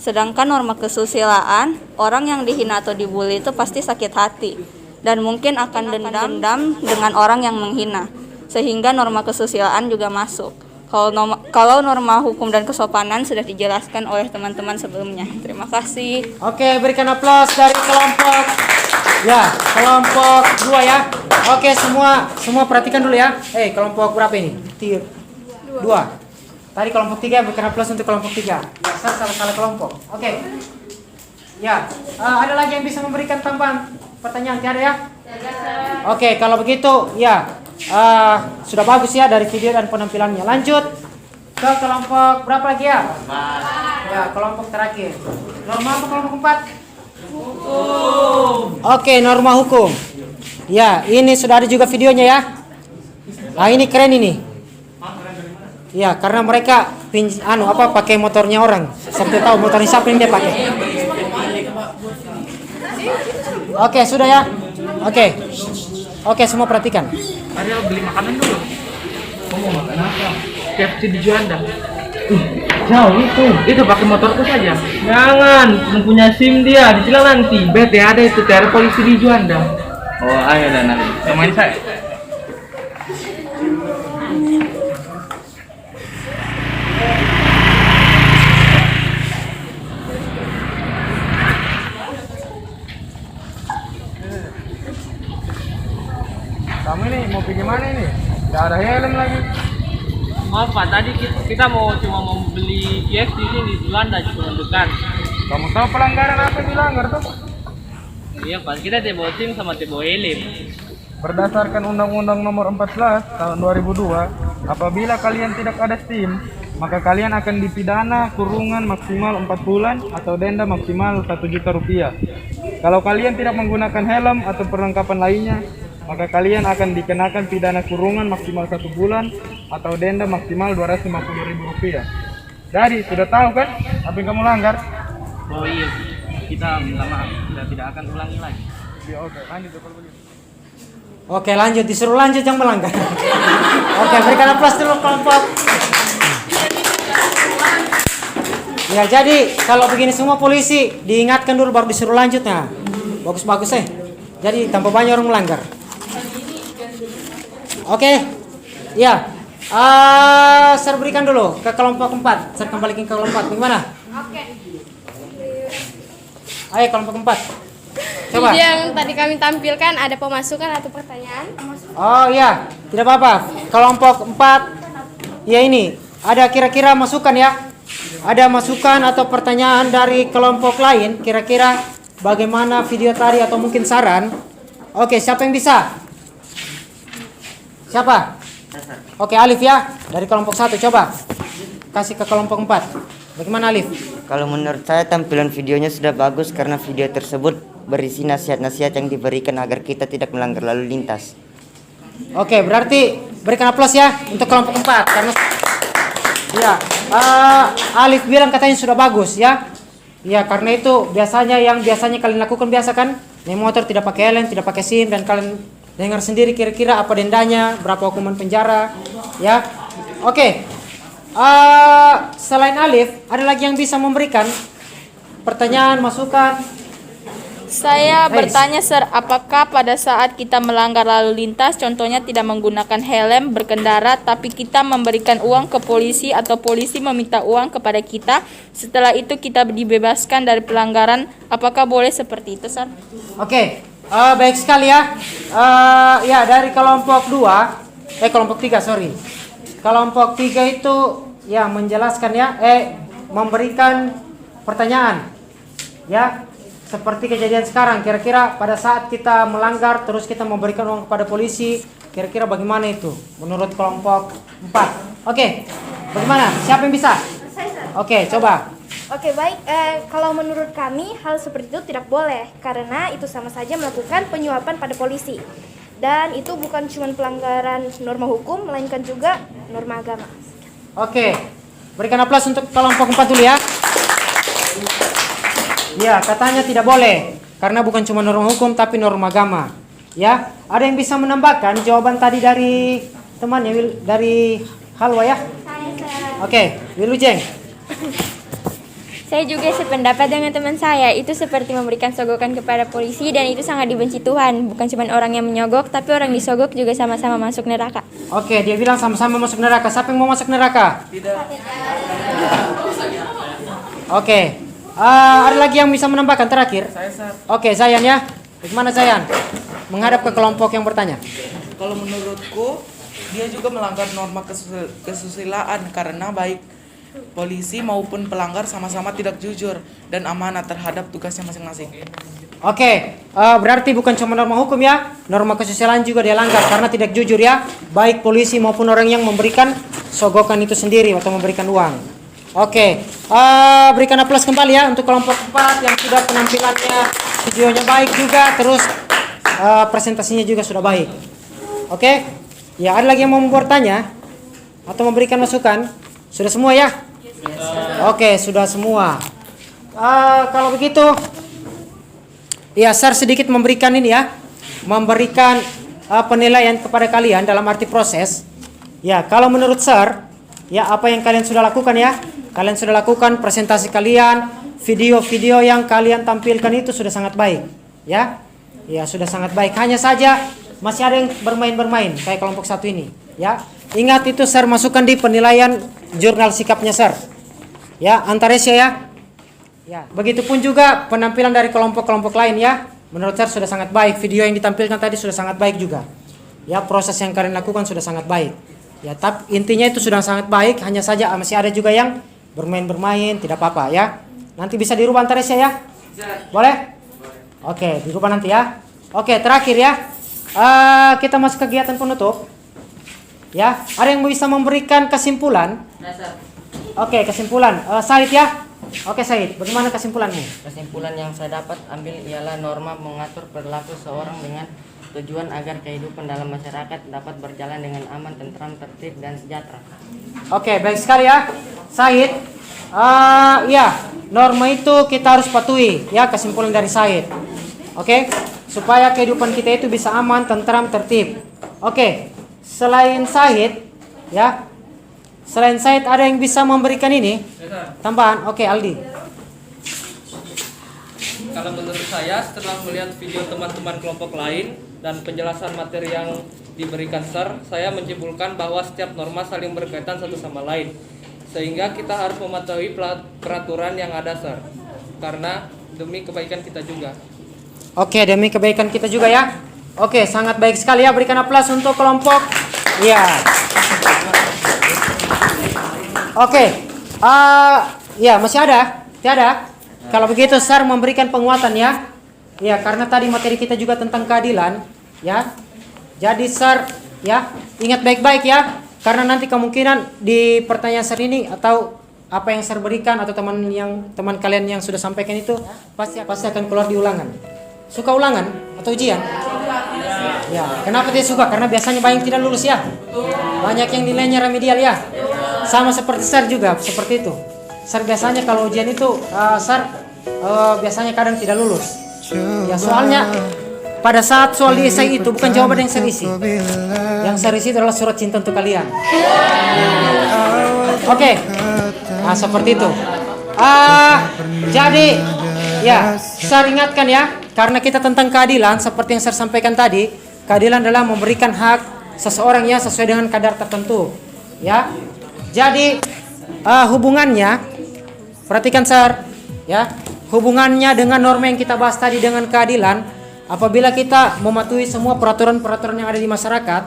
Sedangkan norma kesusilaan, orang yang dihina atau dibully itu pasti sakit hati dan mungkin akan dendam dengan orang yang menghina. Sehingga norma kesusilaan juga masuk. Kalau norma hukum dan kesopanan sudah dijelaskan oleh teman-teman sebelumnya. Terima kasih. Oke, berikan aplaus dari kelompok kelompok 2 ya. Oke, semua perhatikan dulu ya. Kelompok berapa ini? 2. Tadi kelompok 3, berikan aplaus untuk kelompok 3. Salah kelompok. Oke. Ya, ada lagi yang bisa memberikan tambahan pertanyaan? Tiada ya? Oke, kalau begitu ya sudah bagus ya dari video dan penampilannya. Lanjut ke kelompok berapa lagi ya? Ya, kelompok terakhir. Norma apa kelompok 4? Oke, norma hukum. Ya, ini sudah ada juga videonya ya. Ini keren ini. Ya, karena mereka pakai motornya orang. Sampai tahu motornya siapa yang dia pakai. Oke, sudah ya. Oke, semua perhatikan. Ariel beli makanan dulu. Kamu mau makan apa? KFC di Juanda. Jauh itu pakai motorku saja. Jangan, mempunyai SIM dia, ditilang nanti. Bet ya ada itu teror polisi di Juanda. Oh ayo dan nanti teman saya. Kamu ini mau pergi mana ini? Gak ada helm lagi. Maaf Pak, tadi kita cuma mau beli KFC di sini di Juanda, cuma dekat. Kamu tahu pelanggaran apa yang dilanggar tuh? Iya Pak, kita bawa SIM sama bawa helm. Berdasarkan Undang-Undang Nomor 14 Tahun 2002, apabila kalian tidak ada SIM, maka kalian akan dipidana kurungan maksimal 4 bulan atau denda maksimal 1 juta rupiah. Kalau kalian tidak menggunakan helm atau perlengkapan lainnya, maka kalian akan dikenakan pidana kurungan maksimal 1 bulan atau denda maksimal 250.000 rupiah. Jadi sudah tahu kan apa yang kamu langgar? Oh iya, kita minta maaf, kita tidak akan ulangi lagi. Ya, oke, lanjut kalau begitu. Oke, lanjut, disuruh lanjut yang melanggar. Oke, berikan aplaus dulu kelompok. Ya, jadi kalau begini semua polisi diingatkan dulu baru disuruh lanjut. Nah, bagus-bagus Jadi tanpa banyak orang melanggar. Oke, ya. Saya berikan dulu ke kelompok 4. Saya kembalikan ke kelompok 4. Bagaimana? Oke. Ayo kelompok 4. Coba. Video yang tadi kami tampilkan ada pemasukan atau pertanyaan? Oh iya, tidak apa-apa. Kelompok 4. Ya ini, ada kira-kira masukan ya? Ada masukan atau pertanyaan dari kelompok lain? Kira-kira bagaimana video tadi atau mungkin saran? Oke, siapa yang bisa? Siapa? Oke, Alif ya, dari kelompok 1 coba kasih ke kelompok 4. Bagaimana Alif? Kalau menurut saya tampilan videonya sudah bagus karena video tersebut berisi nasihat-nasihat yang diberikan agar kita tidak melanggar lalu lintas. Oke, berarti berikan aplaus ya untuk kelompok 4 karena ya Alif bilang katanya sudah bagus ya. Ya, karena itu biasanya kalian lakukan biasa kan? Naik motor tidak pakai helm, tidak pakai SIM dan kalian dengar sendiri kira-kira apa dendanya, berapa hukuman penjara, ya. Oke. Selain Alif, ada lagi yang bisa memberikan pertanyaan, masukan? Saya bertanya, Sir, apakah pada saat kita melanggar lalu lintas, contohnya tidak menggunakan helm berkendara, tapi kita memberikan uang ke polisi atau polisi meminta uang kepada kita, setelah itu kita dibebaskan dari pelanggaran, apakah boleh seperti itu, Sir? Oke, baik sekali ya. Ya, dari kelompok 3, sorry. Kelompok 3 itu ya menjelaskan ya, memberikan pertanyaan. Ya, seperti kejadian sekarang, kira-kira pada saat kita melanggar terus kita memberikan uang kepada polisi, kira-kira bagaimana itu menurut kelompok 4? Oke, bagaimana? Siapa yang bisa? Oke, coba. Oke, baik. Kalau menurut kami hal seperti itu tidak boleh karena itu sama saja melakukan penyuapan pada polisi. Dan itu bukan cuma pelanggaran norma hukum, melainkan juga norma agama. Oke, berikan aplaus untuk kelompok 4 dulu ya. Ya, katanya tidak boleh karena bukan cuma norma hukum tapi norma agama. Ya, ada yang bisa menambahkan jawaban tadi dari temannya dari Halwa ya? Oke, Wilujeng. Saya juga sependapat dengan teman saya, itu seperti memberikan sogokan kepada polisi dan itu sangat dibenci Tuhan. Bukan cuma orang yang menyogok, tapi orang disogok juga sama-sama masuk neraka. Oke, dia bilang sama-sama masuk neraka. Siapa yang mau masuk neraka? Tidak. Oke, ada lagi yang bisa menambahkan terakhir? Saya, Sir. Oke, Zayan ya. Bagaimana Zayan? Menghadap ke kelompok yang bertanya. Kalau menurutku, dia juga melanggar norma kesusilaan karena baik polisi maupun pelanggar sama-sama tidak jujur dan amanah terhadap tugasnya masing-masing. Oke, berarti bukan cuma norma hukum ya, norma kesusilaan juga dia langgar karena tidak jujur ya, baik polisi maupun orang yang memberikan sogokan itu sendiri atau memberikan uang. Oke, berikan aplaus kembali ya untuk kelompok 4 yang sudah penampilannya, videonya baik juga, terus presentasinya juga sudah baik. Oke, ya ada lagi yang mau bertanya atau memberikan masukan? Sudah semua ya? Oke, sudah semua. Kalau begitu, ya Sir sedikit memberikan ini ya, memberikan penilaian kepada kalian dalam arti proses. Ya, kalau menurut Sir, ya apa yang kalian sudah lakukan ya? Kalian sudah lakukan presentasi kalian, video-video yang kalian tampilkan itu sudah sangat baik, ya? Ya, sudah sangat baik. Hanya saja masih ada yang bermain-bermain kayak kelompok 1 ini, ya. Ingat itu Sir masukkan di penilaian jurnal sikapnya Sir. Ya, Antaresia ya. Ya, begitupun juga penampilan dari kelompok-kelompok lain ya. Menurut Sir sudah sangat baik. Video yang ditampilkan tadi sudah sangat baik juga. Ya, proses yang kalian lakukan sudah sangat baik. Ya, tapi intinya itu sudah sangat baik, hanya saja masih ada juga yang bermain-bermain, tidak apa-apa ya. Nanti bisa dirubah Antaresia ya? Boleh? Oke, dirubah nanti ya. Oke, terakhir ya. Kita masuk kegiatan penutup. Ya, ada yang bisa memberikan kesimpulan? Oke, kesimpulan. Said ya? Oke Said, bagaimana kesimpulanmu? Kesimpulan yang saya dapat ambil ialah norma mengatur perilaku seorang dengan tujuan agar kehidupan dalam masyarakat dapat berjalan dengan aman, tentram, tertib, dan sejahtera. Oke, baik sekali ya, Said. Ya, norma itu kita harus patuhi. Ya, kesimpulan dari Said. Oke, supaya kehidupan kita itu bisa aman, tentram, tertib. Oke, selain Said, ya, selain Said ada yang bisa memberikan ini tambahan? Oke, Aldi. Kalau menurut saya setelah melihat video teman-teman kelompok lain dan penjelasan materi yang diberikan Sir, saya menyimpulkan bahwa setiap norma saling berkaitan satu sama lain, sehingga kita harus mematuhi peraturan yang ada Sir, karena demi kebaikan kita juga. Oke, demi kebaikan kita juga ya. Oke, sangat baik sekali ya, berikan aplaus untuk kelompok. Ya. Oke, ya masih ada? Tiada? Kalau begitu Sir memberikan penguatan ya. Ya, karena tadi materi kita juga tentang keadilan, ya. Jadi Sir, ya ingat baik-baik ya, karena nanti kemungkinan di pertanyaan Sir ini atau apa yang Sir berikan atau teman kalian yang sudah sampaikan itu pasti akan keluar di ulangan. Suka ulangan atau ujian? Ya, kenapa dia suka? Karena biasanya banyak tidak lulus ya. Banyak yang nilainya remedial ya. Sama seperti Sir juga, seperti itu. Sir biasanya kalau ujian itu, Sir biasanya kadang tidak lulus. Ya, soalnya pada saat soal di esai itu bukan jawaban yang Sir isi. Yang Sir isi adalah surat cinta untuk kalian. Oke, seperti itu. Jadi, ya, Sir ingatkan ya. karena kita tentang keadilan, seperti yang saya sampaikan tadi, keadilan adalah memberikan hak seseorang ya sesuai dengan kadar tertentu. Ya, jadi hubungannya, perhatikan Sir, ya, hubungannya dengan norma yang kita bahas tadi dengan keadilan, apabila kita mematuhi semua peraturan-peraturan yang ada di masyarakat,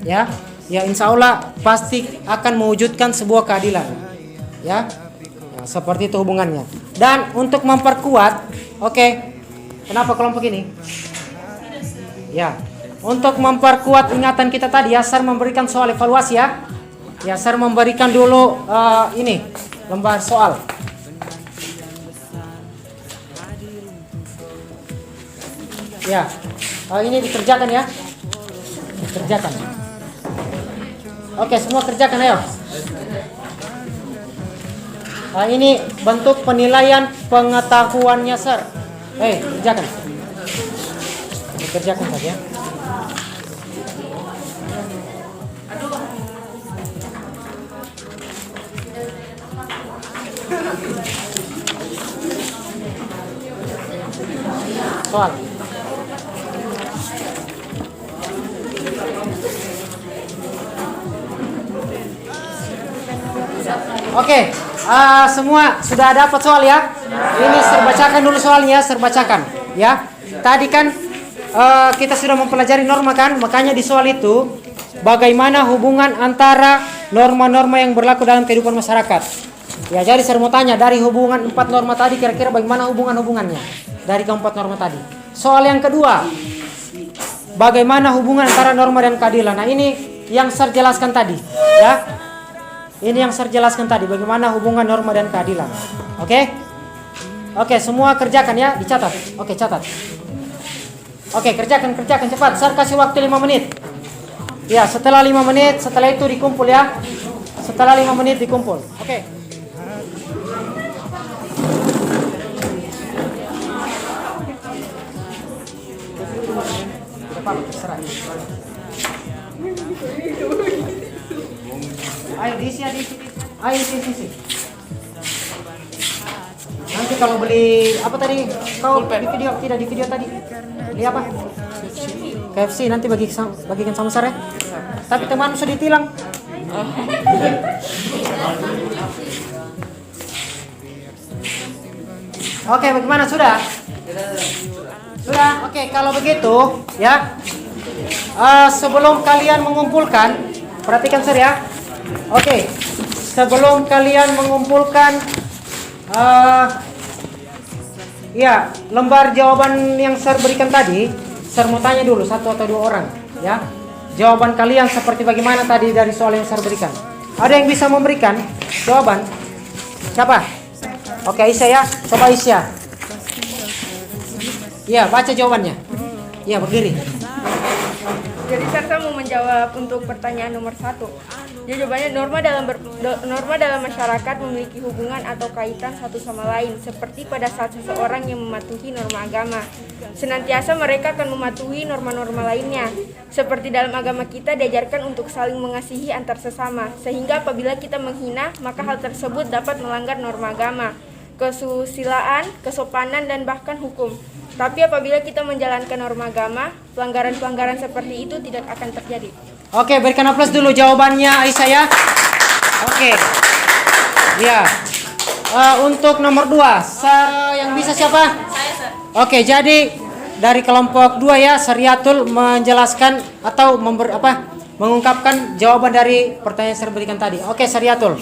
ya insya Allah pasti akan mewujudkan sebuah keadilan, ya. Seperti itu hubungannya. Dan untuk memperkuat, kenapa kelompok ini? Ya, untuk memperkuat ingatan kita tadi ya, Sar memberikan soal evaluasi ya. Ya, Sar memberikan dulu ini lembar soal. Ya, ini dikerjakan ya. Dikerjakan. Oke, semua kerjakan ayo. Ini bentuk penilaian pengetahuannya, Sir. Kerjakan. Kerjakan saja. Soal. Oke, semua sudah dapat soal ya? Ini saya bacakan dulu soalnya, saya bacakan ya. Tadi kan kita sudah mempelajari norma kan, makanya di soal itu bagaimana hubungan antara norma-norma yang berlaku dalam kehidupan masyarakat. Ya, jadi saya mau tanya dari hubungan 4 norma tadi kira-kira bagaimana hubungannya dari keempat norma tadi. Soal yang kedua, bagaimana hubungan antara norma dan keadilan. Nah, ini yang saya jelaskan tadi ya. Ini yang saya jelaskan tadi, bagaimana hubungan norma dan keadilan. Oke, semua kerjakan ya, dicatat. Oke, catat. Oke, kerjakan cepat. Saya kasih waktu 5 menit. Ya, setelah 5 menit, setelah itu dikumpul ya. Setelah 5 menit dikumpul. Oke. Terserah. Ayo diisi. Ayo diisi. Nanti kalau beli apa tadi? Kau di video tidak di video tadi? Beli apa? KFC nanti bagikan sama Sar ya. Tapi teman sudah ditilang. Oke, bagaimana sudah? Sudah. Oke, kalau begitu ya. Sebelum kalian mengumpulkan, perhatikan Sar ya. Oke, sebelum kalian mengumpulkan lembar jawaban yang saya berikan tadi, saya mau tanya dulu 1 atau 2 orang ya. Jawaban kalian seperti bagaimana tadi dari soal yang saya berikan? Ada yang bisa memberikan jawaban? Siapa? Oke, Aisyah ya. Coba Aisyah. Iya, baca jawabannya. Iya, berdiri. Jadi saya mau menjawab untuk pertanyaan nomor 1. Jadi jawabannya norma dalam masyarakat memiliki hubungan atau kaitan satu sama lain, seperti pada saat seseorang yang mematuhi norma agama. Senantiasa mereka akan mematuhi norma-norma lainnya. Seperti dalam agama kita diajarkan untuk saling mengasihi antar sesama, sehingga apabila kita menghina, maka hal tersebut dapat melanggar norma agama, kesusilaan, kesopanan, dan bahkan hukum. Tapi apabila kita menjalankan norma agama, pelanggaran-pelanggaran seperti itu tidak akan terjadi. Oke, berikan aplaus dulu jawabannya Aisyah ya. Oke. Ya. Untuk nomor 2, yang bisa siapa? Saya, Sir. Oke, jadi dari kelompok 2 ya, Syariatul menjelaskan atau mengungkapkan jawaban dari pertanyaan yang saya berikan tadi. Oke, Syariatul.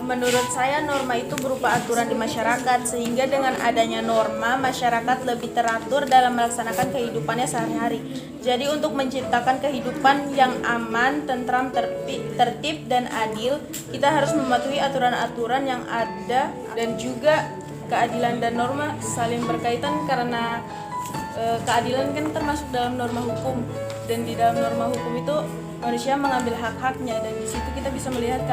Menurut saya norma itu berupa aturan di masyarakat, sehingga dengan adanya norma, masyarakat lebih teratur dalam melaksanakan kehidupannya sehari-hari. Jadi untuk menciptakan kehidupan yang aman, tentram, tertib, dan adil, kita harus mematuhi aturan-aturan yang ada, dan juga keadilan dan norma saling berkaitan karena keadilan kan termasuk dalam norma hukum, dan di dalam norma hukum itu manusia mengambil hak-haknya, dan di situ kita bisa melihat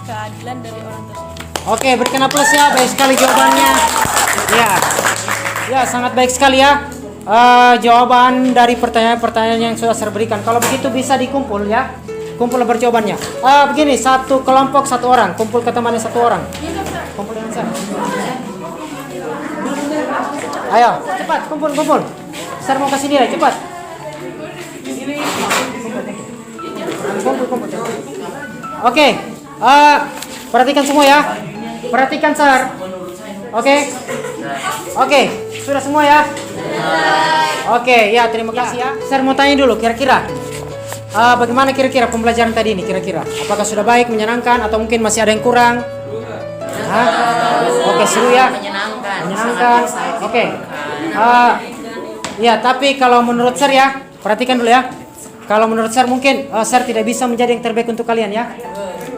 keadilan dari orang tersebut. Oke, berikan aplaus ya, baik sekali jawabannya. Ya, sangat baik sekali ya. Jawaban dari pertanyaan-pertanyaan yang sudah saya berikan. Kalau begitu bisa dikumpul ya. Kumpul lembar jawabannya. Begini, 1 kelompok 1 orang, kumpul ke temannya 1 orang. Kumpul dengan saya. Ayo, cepat, kumpul. Sir mau kasih nilai, cepat. Kumpul. Oke, perhatikan semua ya. Perhatikan, Sir. Oke, sudah semua ya? Oke, ya terima kasih ya. Sir mau tanya dulu, kira-kira bagaimana kira-kira pembelajaran tadi ini kira-kira? Apakah sudah baik, menyenangkan, atau mungkin masih ada yang kurang? Oke, seru ya? Menyenangkan. Oke. Ya, tapi kalau menurut Sir ya, perhatikan dulu ya. Kalau menurut Sir mungkin Sir tidak bisa menjadi yang terbaik untuk kalian ya.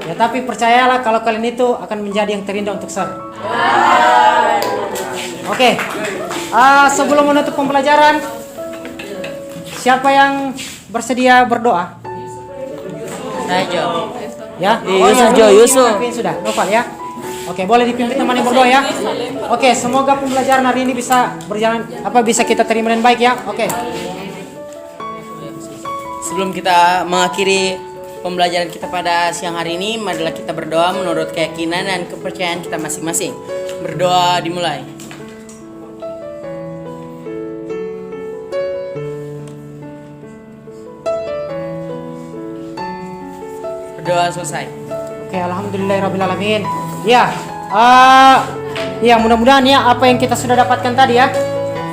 Ya, tapi percayalah kalau kalian itu akan menjadi yang terindah untuk Sir. Oke. Sebelum menutup pembelajaran, siapa yang bersedia berdoa? Saya. Ya. Yusuf. Sudah, Noval ya. Oke, boleh dipimpin teman yang berdoa ya. Oke, semoga pembelajaran hari ini bisa berjalan bisa kita terima dengan baik ya. Oke. Sebelum kita mengakhiri pembelajaran kita pada siang hari ini, marilah kita berdoa menurut keyakinan dan kepercayaan kita masing-masing. Berdoa dimulai. Berdoa selesai. Oke, alhamdulillahirrabbilalamin. Ya, ya mudah-mudahan ya apa yang kita sudah dapatkan tadi ya,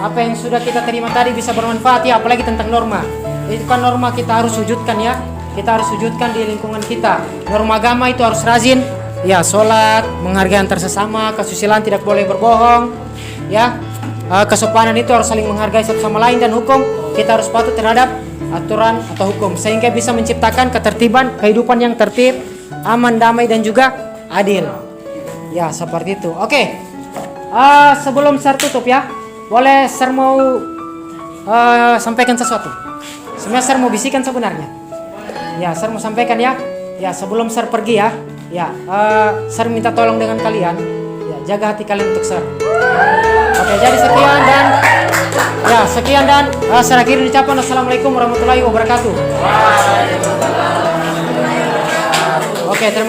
apa yang sudah kita terima tadi bisa bermanfaat ya, apalagi tentang norma. Itu kan norma kita harus wujudkan ya, kita harus wujudkan di lingkungan kita. Norma agama itu harus rajin, ya sholat, menghargai antar sesama, kesusilaan tidak boleh berbohong, ya, kesopanan itu harus saling menghargai satu sama lain, dan hukum kita harus patuh terhadap aturan atau hukum sehingga bisa menciptakan ketertiban, kehidupan yang tertib, aman, damai, dan juga adil. Ya, seperti itu. Oke. Sebelum Sir tutup ya, boleh Sir mau sampaikan sesuatu. Sebenarnya Sir mau bisikan sebenarnya. Ya, Sir mau sampaikan ya. Ya, sebelum Sir pergi ya. Ya, Sir minta tolong dengan kalian. Ya, jaga hati kalian untuk Sir. Oke, jadi sekian dan Sir akhiri ucapan assalamualaikum warahmatullahi wabarakatuh. Oke, terima